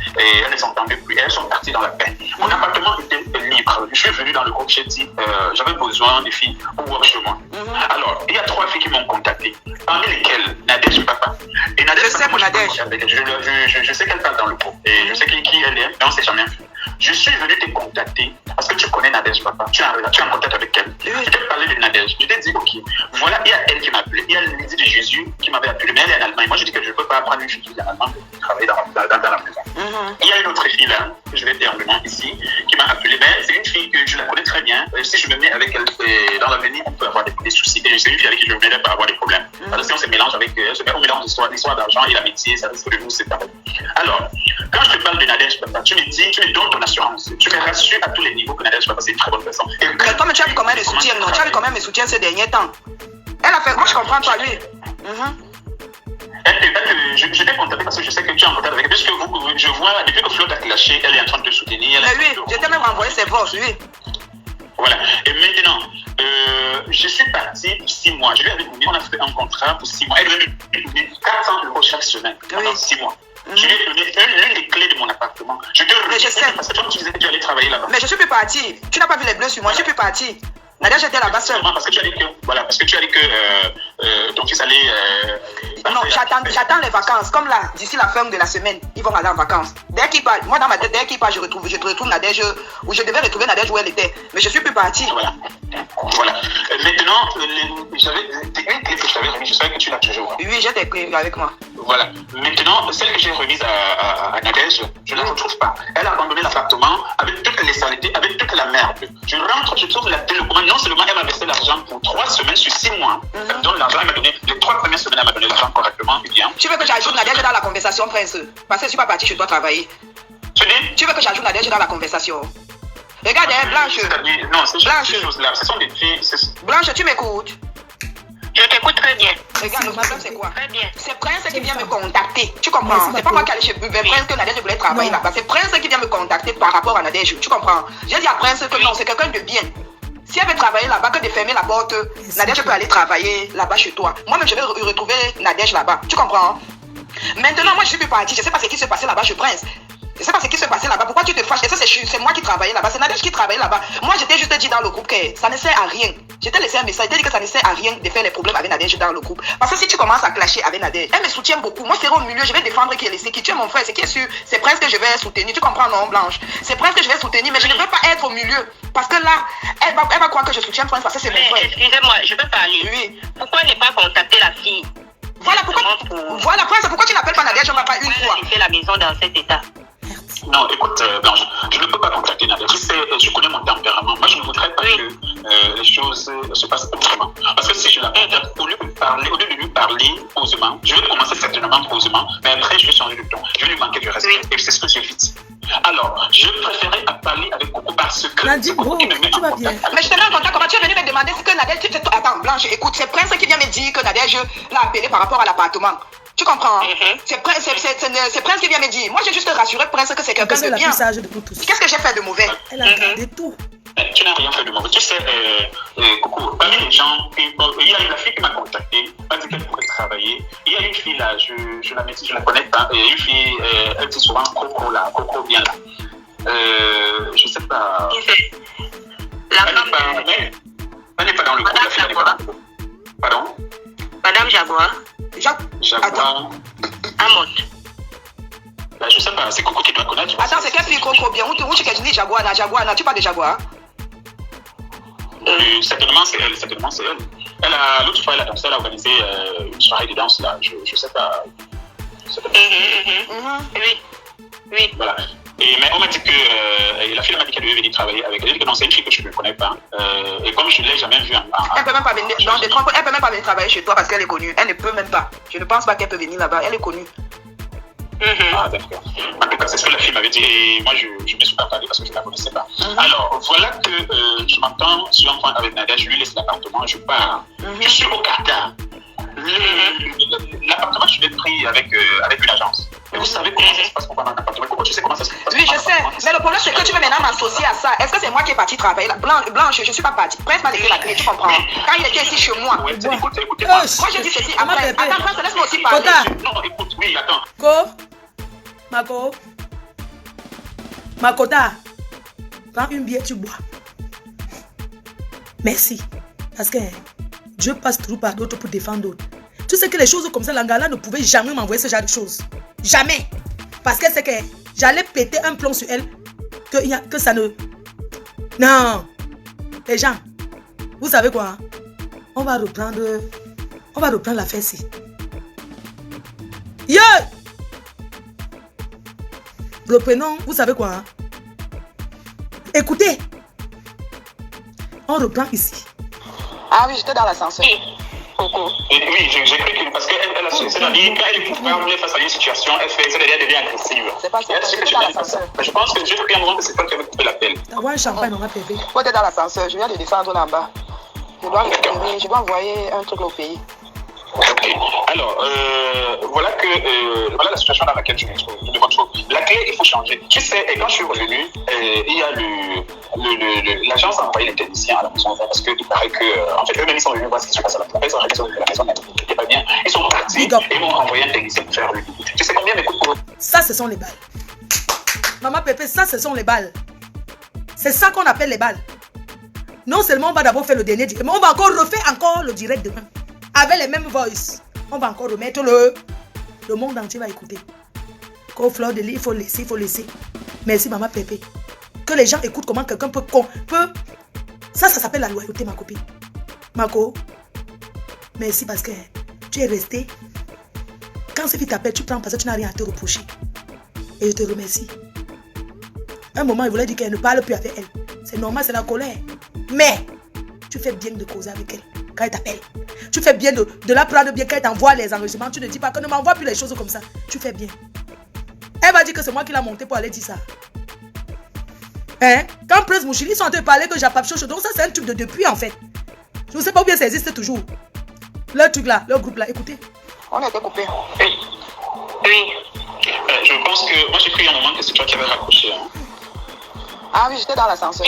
ne s'entendaient plus. Elles sont parties dans la paix. Mon appartement était libre. Je suis venu dans le groupe, j'ai dit, j'avais besoin des filles pour voir chez moi. Alors, il y a 3 filles qui m'ont contacté, parmi lesquelles Nadège Papa. Et Nadège, je sais pour Nadège. Je sais qu'elle parle dans le groupe et je sais qui elle est, mais on ne s'est jamais vu. Je suis venu te contacter parce que tu connais Nadège Papa, tu es en contact avec elle. Je t'ai parlé de Nadège, je t'ai dit, ok, voilà, il y a elle qui m'a appelé, il y a Lydie de Jésus qui m'avait appelé, mais elle est en Allemagne. Moi, je dis que je ne peux pas prendre une fille qui est en Allemagne pour travailler dans la maison. Il y a une autre fille là, je vais terminer ici, qui m'a appelé, mais c'est une fille que je la connais très bien. Si je me mets avec elle dans l'avenir, on peut avoir des soucis. Et c'est une fille avec qui je ne m'aiderai pas à avoir des problèmes. Parce que si on se mélange avec elle, on mélange l'histoire d'argent et l'amitié, ça risque de nous séparer. Alors, quand je te parle de Nadège Papa, tu me dis, tu me donnes ton assurance. Tu me rassures à tous les niveaux que Nadège Papa, c'est une très bonne personne. Mais toi, tu as vu comment elle me soutient, non? Tu as vu comment elle me soutient ces derniers temps? Elle a fait, moi je comprends pas lui. Je t'ai contacté parce que je sais que tu es en contact avec elle. Puisque je vois, depuis que Flo t'a clashé, elle est en train de te soutenir. Mais oui, je t'ai même envoyé ses voix, oui. Voilà. Et maintenant, je suis parti pour 6 mois. Je lui avais donné, on a fait un contrat pour 6 mois. Elle devait me donner 400 € chaque semaine pendant 6 mois. Je lui ai donné l'une des clés de mon appartement. Je te remercie parce que toi, tu disais que tu allais travailler là-bas. Mais je suis plus partie. Tu n'as pas vu les bleus sur moi, je suis plus partie. Nadège était là-bas seule. Parce que tu as dit que, voilà, parce que tu as dit que ton fils allait... non, j'attends les vacances. Comme là, d'ici la fin de la semaine, ils vont aller en vacances. Dès qu'ils partent, moi dans ma tête, dès qu'ils partent, je retrouve Nadège, où je devais retrouver Nadège où elle était. Mais je suis plus partie. Voilà. Voilà. Maintenant, j'avais une clé que je t'avais remise, je savais que tu l'as toujours. Oui, j'ai tes clés avec moi. Voilà. Maintenant, celle que j'ai remise à Nadège, je ne la retrouve pas. Elle a abandonné l'appartement avec toutes les saletés, avec toute la merde. Je rentre, je trouve la télécommande. Non seulement elle m'a versé l'argent pour 3 semaines sur 6 mois. Elle me donne l'argent, elle m'a donné les 3 premières semaines, elle m'a donné l'argent correctement. Bien. Tu veux que j'ajoute Nadège dans la conversation, Prince? Parce que je suis pas partie chez toi travailler. Tu veux que j'ajoute Nadège dans la conversation? Regarde, Blanche. Non, c'est ces choses-là. Ce sont des filles. Blanche, tu m'écoutes? Je t'écoute très bien. Regarde, le problème c'est quoi? Très bien. C'est Prince qui vient me contacter. Tu comprends? C'est pas moi qui allais chez Prince que Nadège voulait travailler là-bas. C'est Prince qui vient me contacter par rapport à Nadège. Tu comprends? J'ai dit à Prince que non, c'est quelqu'un de bien. Si elle veut travailler là-bas, que de fermer la porte, Nadège peut aller travailler là-bas chez toi. Moi-même, je vais retrouver Nadège là-bas. Tu comprends? Maintenant, moi, je suis plus partie. Je sais pas ce qui se passait là-bas chez Prince. Je sais pas ce qui se passait là-bas. Pourquoi tu te fâches? Et ça, c'est moi qui travaillais là-bas. C'est Nadège qui travaillait là-bas. Moi, j'étais juste dit dans le groupe que ça ne sert à rien. J'étais laissé un message. J'étais dit que ça ne sert à rien de faire les problèmes avec Nadège dans le groupe. Parce que si tu commences à clasher avec Nadège, elle me soutient beaucoup. Moi, c'est au milieu. Je vais défendre qui est laissé. Qui tu es mon frère. C'est qui est sûr. C'est Prince que je vais soutenir. Tu comprends, non, Blanche? C'est Prince que je vais soutenir. Mais je ne veux pas être au milieu. Parce que là, elle va croire que je soutiens Prince parce que c'est mon frère. Excusez-moi, je peux parler. Oui. Pourquoi ne pas contacter la fille? Voilà Prince, pourquoi tu n'appelles pas Nadège? On va pas une fois. Laisser la maison dans cet état. Non, écoute, Blanche, je ne peux pas contacter Nadège. Je connais mon tempérament. Moi, je ne voudrais pas que les choses se passent autrement. Parce que si je la contacte, au lieu de lui parler posément, je vais commencer certainement posément, mais après, je vais changer de ton. Je vais lui manquer de respect. Et c'est ce que j'évite. Alors, je préférais parler avec Coco parce que. Nadine, Coco qui me met tu vas en bien. contact. Mais je te mets en contact. Comment tu es venu me demander ce que Nadège. Attends, Blanche, écoute, c'est Prince qui vient me dire que Nadège l'a appelé par rapport à l'appartement. Tu comprends? C'est Prince qui vient me dire. Moi, j'ai juste rassuré Prince que c'est quelqu'un de bien. Qu'est-ce que j'ai fait de mauvais? Elle a regardé tout. Tu n'as rien fait de mauvais. Tu sais, Coco, parmi les gens, il y a une fille qui m'a contacté, m'a dit qu'elle pourrait travailler. Il y a une fille là, je la connais pas. Il y a une fille, elle dit souvent Coco là, Coco bien là. Je sais pas. Elle n'est pas dans le groupe. La fille, elle n'est pas dans le groupe. Pardon? Madame Jaguar. Jaguar. Amot. Je sais pas, c'est Coco qui doit connaître. Attends, c'est quelle fille Coco bien? Où tu dis Jaguar, tu parles de Jaguar? Certainement c'est elle. L'autre fois, elle a organisé une soirée de danse là, je sais pas. Oui. Voilà. Mais on m'a dit que la fille m'a dit qu'elle devait venir travailler avec elle. Elle dit que non, c'est une fille que je ne connais pas. Et comme je ne l'ai jamais vue elle peut même pas venir. Elle peut même pas venir travailler chez toi parce qu'elle est connue. Elle ne peut même pas. Je ne pense pas qu'elle peut venir là-bas. Elle est connue. Ah, d'accord. En tout cas, c'est ce que la fille m'avait dit et moi, je ne me suis pas parlé parce que je ne la connaissais pas. Alors, voilà que je m'entends sur un point avec Nadia, je lui laisse l'appartement, je pars. Je suis au Qatar. L'appartement, je l'ai pris avec une agence. Et vous savez comment ça se passe pour prendre un appartement? Pourquoi tu sais comment ça se passe? Oui, je sais. Mais le problème, c'est que tu veux maintenant m'associer à ça. Est-ce que c'est moi qui est parti travailler là? Blanche, je ne suis pas partie. Prince m'a laissé la clé, tu comprends? Quand il était ici chez moi. Écoutez-moi. Moi, je dis ceci après. Attends, Prince, laisse-moi aussi parler. Non, écoute, oui, attends. Makota, prends une bière, tu bois. Merci. Parce que Dieu passe toujours par d'autres pour défendre d'autres. Tu sais que les choses comme ça, l'Angala ne pouvait jamais m'envoyer ce genre de choses. Jamais. Parce qu'elle sait que j'allais péter un plomb sur elle. Que ça ne... Non. Les gens, vous savez quoi? On va reprendre la fesse. Yeah! Reprenons, vous savez quoi? Écoutez. On reprend ici. Ah oui, j'étais dans l'ascenseur. Coco. Oui, j'ai cru que parce qu'elle a c'est-à-dire quand elle est coupable face à une situation, elle devient agressive. C'est pas ça. J'étais dans l'ascenseur. Mais je pense que j'ai pris un moment que c'est toi qui avais coupé l'appel. T'as un champagne, on va péper. Moi, t'es dans l'ascenseur. Je viens de descendre là-bas. Je dois envoyer un truc au pays. Ok. Alors, voilà la situation dans laquelle je me trouve. La clé, il faut changer. Tu sais, et quand je suis revenu, il y a l'agence a envoyé les techniciens à la maison parce qu'il paraît que, en fait, eux-mêmes ils sont venus voir ce qui se passe à la maison. Ils ont vu que la maison n'était pas bien. Ils sont partis et m'ont envoyé un technicien pour faire le visite. Tu sais combien m'écoute pour eux? Ça, ce sont les balles. Maman Pépé, ça, ce sont les balles. C'est ça qu'on appelle les balles. Non seulement on va d'abord faire le dernier direct, mais on va encore refaire le direct demain. Avec les mêmes voices. On va encore remettre le monde entier va écouter. Qu'au fleur de lit, il faut laisser. Merci, Maman Pépé. Que les gens écoutent comment quelqu'un peut Ça s'appelle la loyauté, ma copine. Marco, merci parce que tu es resté. Quand cette fille t'appelle, tu prends parce que tu n'as rien à te reprocher. Et je te remercie. Un moment, il voulait dire qu'elle ne parle plus avec elle. C'est normal, c'est la colère. Mais, tu fais bien de causer avec elle quand elle t'appelle. Tu fais bien de la prendre bien quand elle t'envoie les enregistrements. Tu ne dis pas que ne m'envoie plus les choses comme ça. Tu fais bien. Elle va dire que c'est moi qui l'ai monté pour aller dire ça. Hein? Quand Prince Mouchili, ils sont en train de parler que j'ai pas chaud. Donc ça, c'est un truc de depuis en fait. Je ne sais pas où bien ça existe toujours. Le truc là, le groupe là, écoutez. On était coupés. Oui. Je pense que... Moi, j'ai cru il y a un moment que c'est toi qui avais raccroché. Hein. Ah oui, j'étais dans l'ascenseur.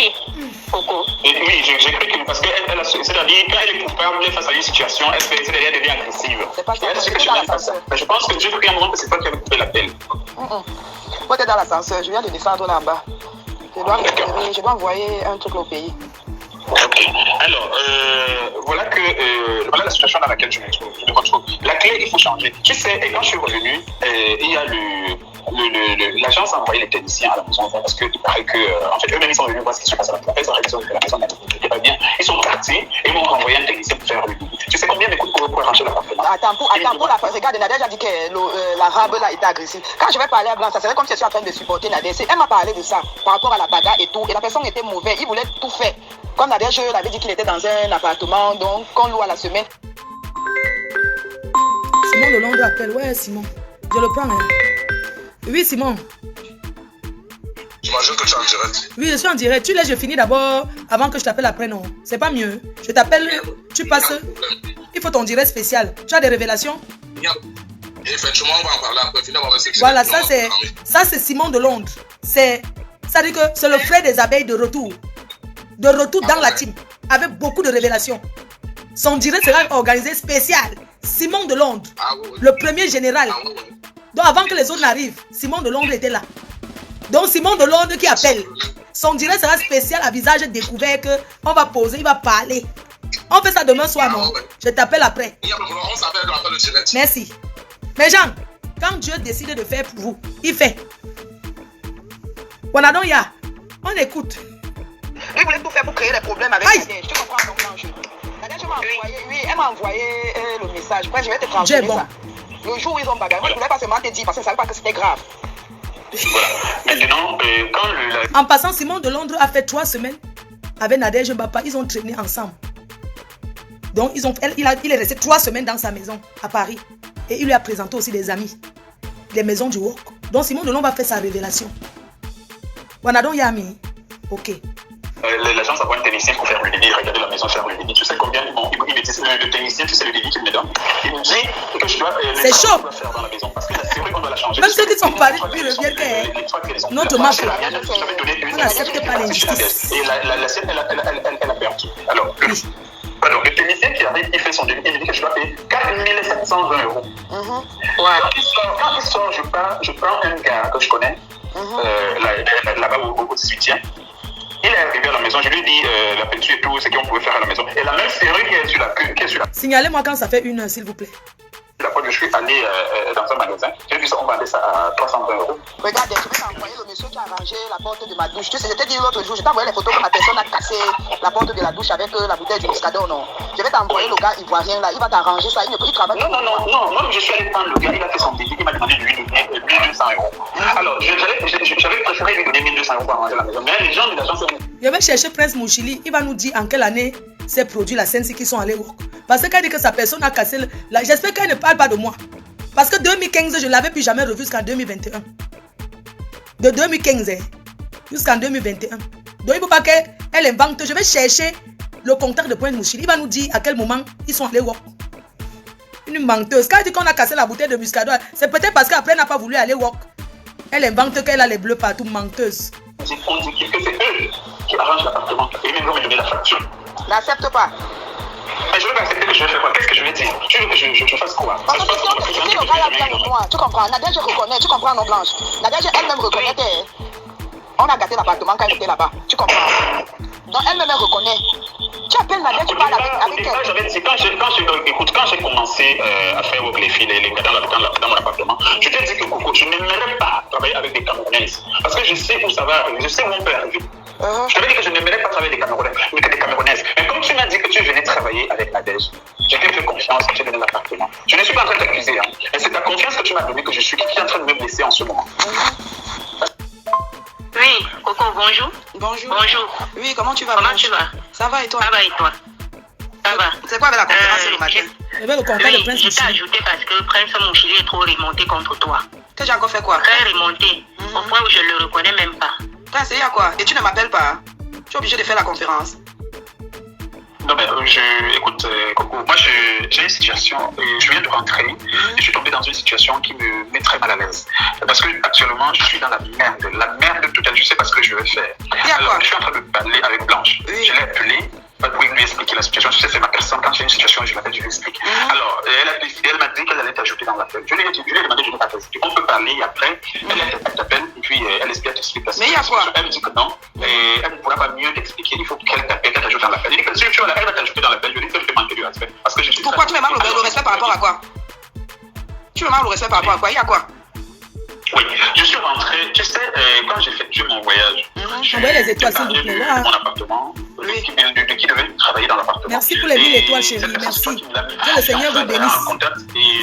Coco. Oui, j'ai cru que... Parce qu'elle a... C'est-à-dire, quand elle est coupable face à une situation, elle devient agressive. C'est pas ça. Je pense que j'ai cru il y a un moment que c'est toi qui avais coupé l'appel. Moi, t'es dans l'ascenseur. Je viens de descendre là-bas. Je dois envoyer un truc au pays. Ok. Alors, voilà la situation dans laquelle je me retrouve. La clé, il faut changer. Tu sais, et quand je suis revenu, il y a l'agence a envoyé les techniciens à la maison parce que il paraît que, en fait, eux-mêmes ils sont venus voir ce qui se passe à la maison. Ils ont réalisé que la maison n'était pas bien. Ils sont partis et ils m'ont envoyé un technicien pour faire le boulot. Tu sais combien m'écoute pour arranger l'appartement? Attends, pour la phrase, regarde, Nadia a dit que l'arabe là était agressif. Quand je vais parler à Blanc, ça serait comme si je suis en train de supporter Nadia. Elle m'a parlé de ça par rapport à la bagarre et tout. Et la personne était mauvaise. Il voulait tout faire. Comme Nadia, je l'avais dit qu'il était dans un appartement, donc qu'on loue à la semaine. Simon de Londres appelle. Ouais, Simon. Je le prends. Hein. Oui, Simon. J'imagine que tu es en direct. Oui, je suis en direct. Tu laisses, je finis d'abord avant que je t'appelle après, non? C'est pas mieux. Je t'appelle, tu passes. Il faut ton direct spécial. Tu as des révélations? Effectivement, on va en parler après. Finalement, voilà, ça c'est Simon de Londres. Ça dit que c'est le frère des abeilles de retour. De retour dans la team. Avec beaucoup de révélations. Son direct sera organisé spécial. Simon de Londres. Le premier général. Donc avant que les autres n'arrivent, Simon de Londres était là. Donc Simon de Londres qui appelle. Son direct sera spécial à visage découvert que on va poser, il va parler. On fait ça demain soir, non? Je t'appelle après. On s'appelle après le direct. Merci. Mais Jean, quand Dieu décide de faire pour vous, il fait. On écoute. Lui voulait tout faire pour créer des problèmes avec Nadège. Tu comprends donc l'enjeu? Nadège m'a envoyé, elle m'a envoyé le message. Après, je vais te transférer ça. Le jour où ils ont bagarré, moi je voulais pas seulement te dire parce que je ne savais pas que c'était grave. Voilà. Maintenant, quand En passant, Simon de Londres a fait 3 semaines avec Nadège Mbapa. Ils ont traîné ensemble. Donc, il est resté 3 semaines dans sa maison à Paris. Et il lui a présenté aussi des amis. Les maisons du Wok. Donc, Simon de Londres va faire sa révélation. Wanadon Yami. Ok. L'agence a un technicien pour faire le débit, regarder la maison, faire le débit. Tu sais combien il me dit, le technicien, tu sais le débit qu'il me donne. Il me dit que je dois faire dans la maison parce que c'est vrai qu'on doit la changer. Même ceux qui sont partis, ils reviennent que notre marche. On n'accepte pas l'injustice. Et la sienne, elle a perdu. Alors, le technicien qui arrive, il fait son débit, il me dit que je dois payer 4 720 €. Quand il sort, je prends un gars que je connais, là-bas au 18e. Il est arrivé à la maison, je lui ai dit la peinture et tout, ce qu'on pouvait faire à la maison. Et la même serrure qui est sur la Signalez-moi quand ça fait 1 heure, s'il vous plaît. La fois que je suis allé dans un magasin, j'ai vu ça, on vendait ça à 320 €. Regarde, je vais t'envoyer le monsieur qui a rangé la porte de ma douche. Tu sais, je t'ai dit l'autre jour, je t'ai envoyé les photos que ma personne a cassé la porte de la douche avec la bouteille du Moscato, non? Je vais t'envoyer le gars ivoirien là, il va t'arranger ça, il travaille. Non, moi je suis allé prendre le gars, il a fait son débit, il m'a demandé de lui donner 1200 €. Alors, j'avais préféré lui donner 1200 € pour arranger la maison, mais les gens de l'agence... Je vais chercher Prince Mouchili, il va nous dire en quelle année ces produits, la Sensi qui sont allés Wok. Parce qu'elle dit que sa personne a cassé... J'espère qu'elle ne parle pas de moi. Parce que 2015, je ne l'avais plus jamais revu jusqu'en 2021. De 2015 jusqu'en 2021. Donc il ne faut pas qu'elle invente. Je vais chercher le contact de Prince Mouchili. Il va nous dire à quel moment ils sont allés Wok. Une menteuse. Quand elle dit qu'on a cassé la bouteille de Muscado, c'est peut-être parce qu'après elle n'a pas voulu aller Wok. Elle invente qu'elle a les bleus partout, menteuse. On dit que c'est eux qui arrangent l'appartement. Et même vont me donner la facture. N'accepte pas. Mais je veux pas accepter que je vais faire quoi? Qu'est-ce que je vais dire? Tu veux que je fasse quoi? Parce que si le gars là vient de moi, tu comprends? Nadège reconnaît, tu comprends non Blanche? Nadège elle-même reconnaît on a gâté l'appartement quand elle était là-bas. Tu comprends? Donc elle-même reconnaît. Tu appelles Nadège, tu parles avec elle. Quand j'ai commencé à faire les filles, les gars dans mon appartement, je t'ai dit que Coco, je n'aimerais pas travailler avec des Camerounaises. Parce que je sais où ça va arriver, je sais où on peut arriver. Je t'avais dit que je n'aimerais pas travailler avec des Camerounais, mais que des Camerounais Oui, comment tu vas? Comment tu vas? Ça va et toi? Ça va et toi? Ça va. C'est quoi avec la conférence le matin? Je vais le contact de Prince Je t'ai ajouté parce que Prince Mouchili est trop remonté contre toi. Que j'ai encore fait quoi? Très remonté, au point où je ne le reconnais même pas. Prince, il y a quoi? Et tu ne m'appelles pas? Tu es obligé de faire la conférence. Non, mais écoute, Coco, moi j'ai une situation, je viens de rentrer, et je suis tombé dans une situation qui me met très mal à l'aise. Parce que actuellement, je suis dans la merde totale, je sais pas ce que je vais faire. Alors, je suis en train de parler avec Blanche. Oui. Je l'ai appelée pour lui expliquer la situation. Tu sais, c'est ma personne, quand j'ai une situation, je l'appelle, je lui explique. Alors, elle m'a dit qu'elle allait t'ajouter dans l'appel. Je lui ai demandé, je n'ai pas fait. On peut parler après, elle t'appelle, et puis elle espère t'expliquer la situation. Mais il y a quoi? Elle me dit que non, et elle ne pourra pas mieux t'expliquer, il faut qu'elle t'appelle, qu'elle t'ajoute dans l'appel. Elle dit que si tu vois, elle va t'ajouter dans l'appel, je lui dis que je te manque du respect. Parce que je suis. Pourquoi tu me manques le respect par rapport à quoi? Tu me manques le respect par rapport à quoi? Il y a quoi? Oui, je suis rentré, tu sais, quand j'ai effectué mon voyage, envoyez les étoiles, s'il vous plaît. de mon appartement, de qui devait travailler dans l'appartement. Merci pour les 1000 étoiles, chérie. Merci. Que le Seigneur vous bénisse.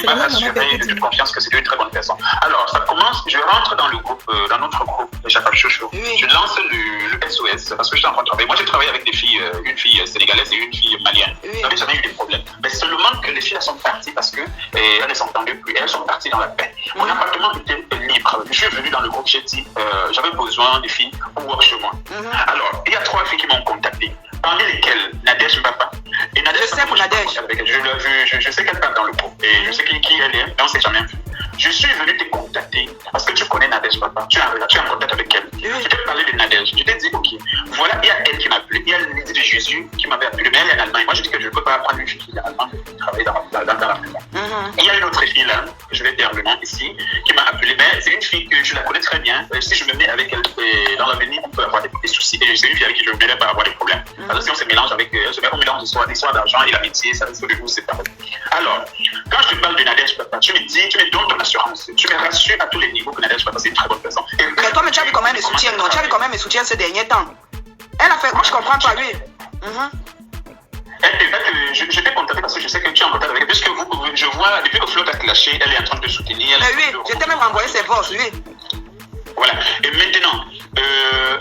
Et m'a assuré de toute confiance que c'était une très bonne personne. Alors, ça commence, je rentre dans le groupe, dans notre groupe, Jacques Chocho. Je lance le SOS parce que je suis en train de travailler. Moi, j'ai travaillé avec des filles, une fille sénégalaise et une fille malienne. Je n'avais jamais eu des problèmes. Mais seulement que les filles, elles sont parties parce que elles ne s'entendaient plus. Elles sont parties dans la paix. Mon appartement était libre. Je suis venu dans le groupe, j'ai dit, j'avais besoin des filles pour voir chez moi. Alors, il y a 3 filles qui m'ont contacté, parmi lesquelles Nadège Papa. Et Nadège, je sais pour Nadège. Je sais qu'elle parle dans le groupe et je sais qui elle est, mais on ne s'est jamais vu. Je suis venu te contacter parce que tu connais Nadège Papa, tu es en contact avec elle. Je t'ai parlé de Nadège, je t'ai dit, ok, voilà, il y a elle qui m'a appelé, il y a Lydie de Jésus qui m'avait appelé, mais elle est en Allemagne. Moi, je dis que je ne peux pas prendre une fille qui est en Allemagne pour travailler dans la maison. Il y a une autre fille là, je vais dire le nom ici, qui m'a appelé, mais c'est une fille que je la connais très bien. Si je me mets avec elle dans l'avenir, on peut avoir des soucis. Et c'est une fille avec qui je ne vais pas avoir des problèmes. Parce que si on se mélange avec, on mélange l'histoire d'argent et l'amitié, ça risque de nous séparer. Alors, quand je te parle de Nadège Papa, tu me dis, tu me donnes ton assurance, tu me rassures à tous les niveaux que Nadège Papa, c'est une très bonne personne. Mais toi, tu as vu quand même les soutiens, non? Tu as vu quand même les soutiens ces derniers temps. Elle a fait, moi je comprends pas lui. Je t'ai contacté parce que je sais que tu es en contact avec elle. Puisque je vois, depuis que Flo t'a clashé, elle est en train de te soutenir. Mais oui, je t'ai même renvoyé ses forces, oui. Voilà. Et maintenant,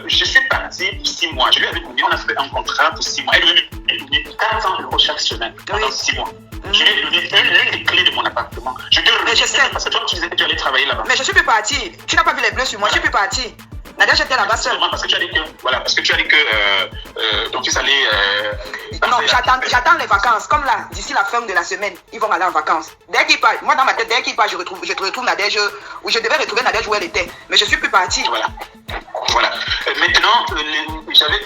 je suis parti pour 6 mois. Je lui avais donné, on a fait un contrat pour 6 mois. Elle lui a donné 400 € chaque semaine pendant 6 mois. Je lui ai donné l'une des clés de mon appartement. Je te mais je sais. Parce que toi, tu disais que tu allais travailler là-bas. Mais je suis plus partie. Tu n'as pas vu les bleus sur moi, je suis plus partie. Nadège était là-bas seule. Parce que tu as dit que, voilà, parce que tu as dit que ton fils allait. Non, j'attends les vacances. Comme là, d'ici la fin de la semaine, ils vont aller en vacances. Dès qu'ils partent, moi dans ma tête, dès qu'ils partent, je retrouve Nadège, où je devais retrouver Nadège où elle était. Mais je suis plus partie. Voilà. Maintenant, j'avais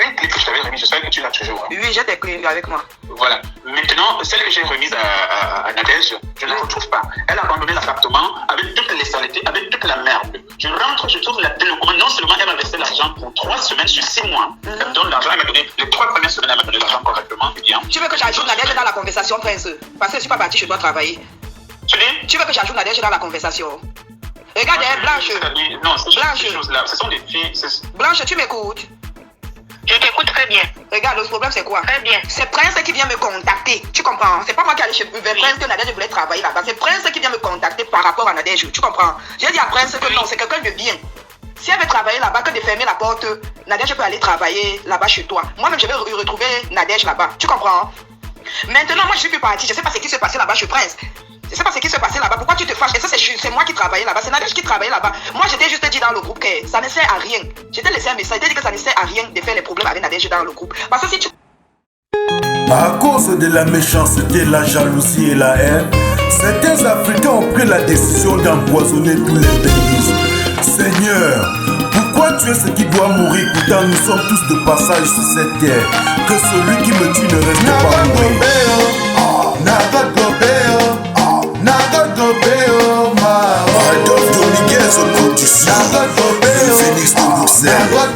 une clé que je t'avais remise, j'espère que tu l'as toujours. Oui, j'ai tes clés avec moi. Voilà. Maintenant, celle que j'ai remise à Nadège, je ne la retrouve pas. Elle a abandonné l'appartement avec toutes les saletés, avec toute la merde. Je rentre, je trouve la télécommande. Non seulement elle m'a versé l'argent pour 3 semaines sur 6 mois. Elle me donne l'argent, elle m'a donné les 3 premières semaines, elle m'a donné l'argent correctement. Bien. Tu veux que j'ajoute Nadège dans la conversation, Prince? Parce que je ne suis pas partie, je dois travailler. Tu veux que j'ajoute Nadège dans la conversation? Regarde, Blanche. Non, ces choses-là, ce sont des filles. Blanche, tu m'écoutes? Je t'écoute très bien. Regarde, le problème c'est quoi? Très bien. C'est Prince qui vient me contacter. Tu comprends? C'est pas moi qui allais chez Prince que Nadège voulait travailler là-bas. C'est Prince qui vient me contacter par rapport à Nadège. Tu comprends? J'ai dit à Prince que non, c'est quelqu'un de bien. Si elle veut travailler là-bas, que de fermer la porte, Nadège peut aller travailler là-bas chez toi. Moi-même, je vais retrouver Nadège là-bas. Tu comprends? Maintenant, moi, je suis plus partie. Je sais pas ce qui s'est passé là-bas chez Prince. Je sais pas ce qui s'est passé là-bas. Pourquoi tu te fâches? Et ça, c'est moi qui travaillais là-bas. C'est Nadège qui travaillait là-bas. Moi, je t'ai juste dit dans le groupe que ça ne sert à rien. Je t'ai laissé un message. Je t'ai dit que ça ne sert à rien de faire les problèmes avec Nadège dans le groupe. Parce que si tu... À cause de la méchanceté, la jalousie et la haine, certains Africains ont pris la décision d'empoisonner tous les pays. Seigneur, pourquoi tu es ce qui doit mourir? Pourtant nous sommes tous de passage sur cette terre. Que celui qui me tue ne reste pas mourir. Phoenix de Bruxelles.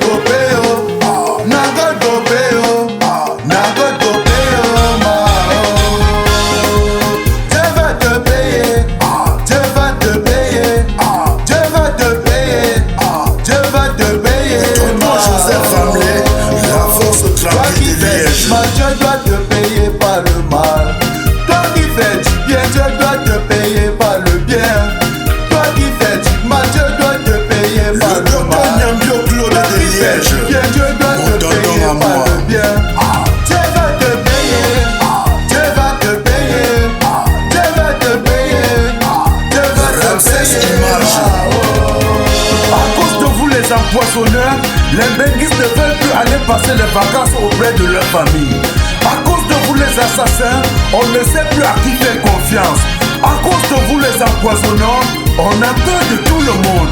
passer les vacances auprès de leur famille. À cause de vous les assassins, on ne sait plus à qui faire confiance. À cause de vous les empoisonnants, on a peur de tout le monde.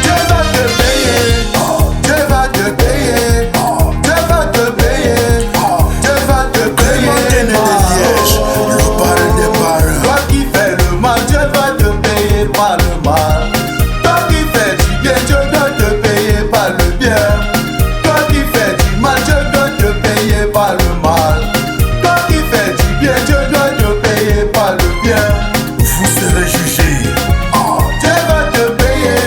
Dieu va te payer, Dieu va te payer, Dieu va te payer, Dieu va te payer. Le parrain des parrains. Toi qui fais le mal, Dieu va te payer par le mal. Toi qui fais du bien, Dieu doit te payer par le bien. Toi qui fais du mal, Dieu doit te payer par le mal. Toi qui fais du bien, Dieu doit te payer par le bien. Vous serez jugés. Dieu va te payer.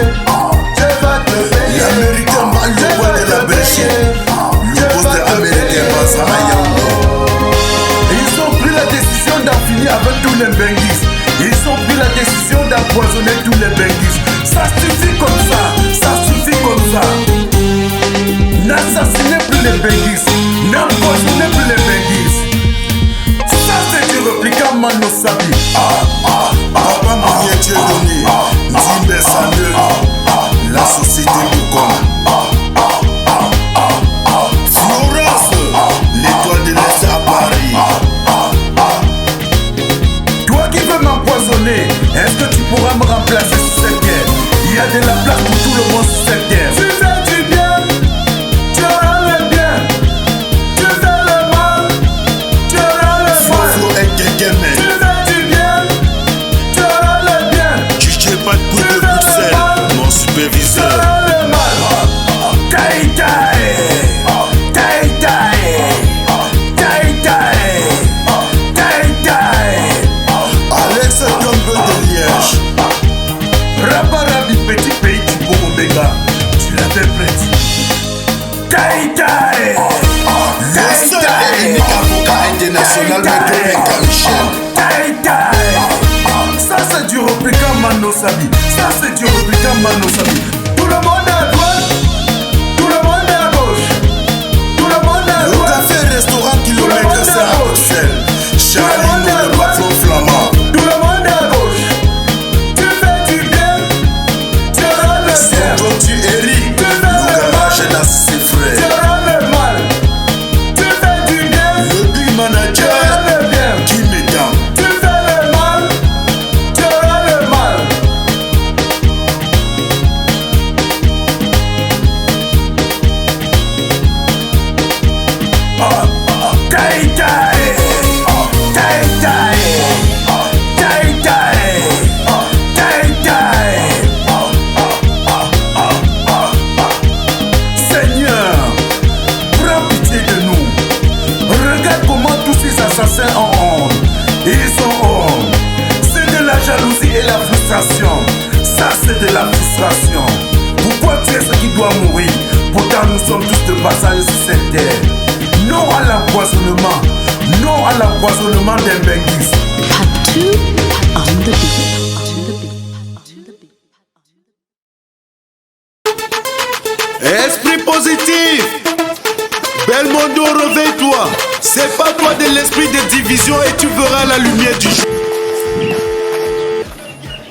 Dieu va te payer. L'Américain mal le bois de la Belgique. Le poste américain passe à Yambo. Ils ont pris la décision d'en finir avec tous les benguis. Ils ont pris la décision d'empoisonner tous les benguis. Ça suffit comme ça. Ça suffit comme ça. N'assassinez plus les benguis. N'empoisonnez plus les benguis. Ça c'est du répliquant Mano Sabi. Papa Marie Dieu donné. Nzimbe Sandel. La société Boucom. Florence. L'étoile de l'Est à Paris. Toi qui veux m'empoisonner, est-ce que tu pourras me remplacer sur cette terre? Il y a de la place pour tout le monde sur cette terre. Tu fais du bien, tu auras le bien. Tu fais le mal, tu auras le mal. Faut être quelqu'un, mais tu fais du bien, tu auras le bien. Tu sais pas de coup de Bruxelles, mon superviseur. Tu auras le mal. Taï taï, taï taï, taï taï, taï taï. Alex Tombe de Liège. Rabarabi, petit pays du Bombéga. Tu l'avais prêté. Taï taï. Le seul et unique avocat international de Michel. Taï taï. Ça c'est du répliquant Mano Sabi. Ça c'est du répliquant Mano Sabi. Tout le monde à droite. Tout le monde à gauche. Tout le monde à droite. Le café restaurant kilomètre c'est à Bruxelles. Charlie le patron flamand. Tout le monde à gauche. Tu fais du bien. Tu auras le bien. Son tu Eric. Le garage dans ses frères. Tu auras le mal. Tu fais du bien. Le big manager. Tu auras le bien. Qui m'étend. Tu fais le mal. Tu auras le mal. Taï taï. Taï taï. Taï taï. Taï taï. Seigneur, prends pitié de nous. Regarde comment tous ces assassins ont honte. Ils ont honte. C'est de la jalousie et la frustration. Ça c'est de la frustration. Pourquoi tuer ceux qui doivent mourir? Pourtant nous sommes tous de passage sur cette terre. Non à l'empoisonnement. Non à l'empoisonnement des benguis. Tattoo on the beat. Esprit positif. Belmondo, réveille-toi. C'est pas toi de l'esprit de division et tu verras la lumière du jour.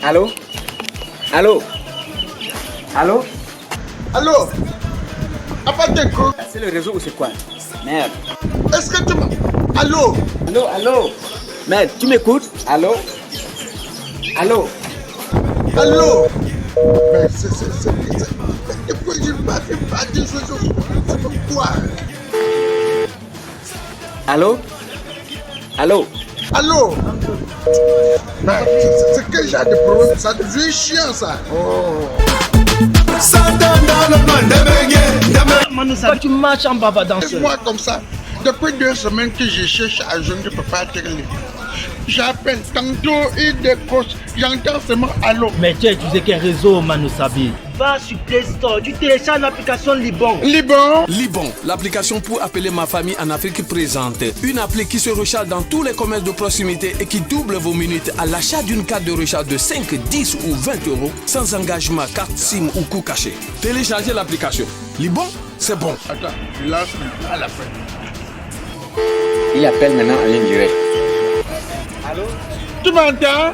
Allô? Allô? Allô? Allô? C'est le réseau ou c'est quoi? Merde. Est-ce que tu m'as... Allô? Allô, allô? Merde, tu m'écoutes? Allô? Allô? Allô? Mais c'est... Pourquoi je ne m'avais pas dit ce jour? C'est pourquoi? Allô? Allô? Allô? Mais c'est quel genre de problème? Ça devient chiant ça. Oh. Pourquoi tu marches en baba danseur? Moi comme ça, depuis 2 semaines que je cherche à joindre Papa Terli. J'appelle tantôt, il décroche, j'entends seulement allô. Mais tu as utilisé quel réseau, Mano Sabi? Va sur Play Store, tu télécharges l'application Liban. Liban? Liban, l'application pour appeler ma famille en Afrique présente. Une appli qui se recharge dans tous les commerces de proximité et qui double vos minutes à l'achat d'une carte de recharge de 5, 10 ou 20 € sans engagement, carte SIM ou coût caché. Téléchargez l'application. Liban, c'est bon. Attends, tu lances à la fin. Il appelle maintenant en ligne directe. Allô? Tu m'entends?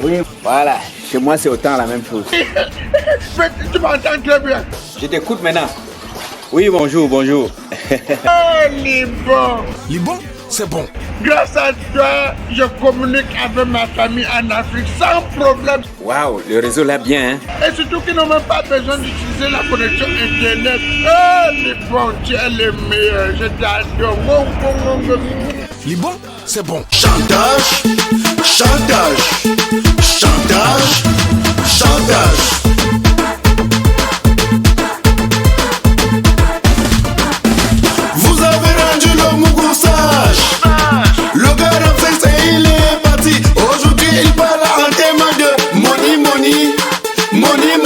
Oui, voilà. Chez moi, c'est autant la même chose. Tu m'entends très bien. Je t'écoute maintenant. Oui, bonjour, bonjour. Oh, Libon. Libon, c'est bon. Grâce à toi, je communique avec ma famille en Afrique sans problème. Waouh, le réseau là bien, hein? Et surtout qu'ils n'ont même pas besoin d'utiliser la connexion Internet. Oh, Libon, tu es le meilleur. Je t'adore. Libon, c'est bon. Chantage, chantage, chantage, chantage. Vous avez rendu le Mougou sage. Le gars d'Afrique, il est parti. Aujourd'hui, il parle en témoin de money, money, money,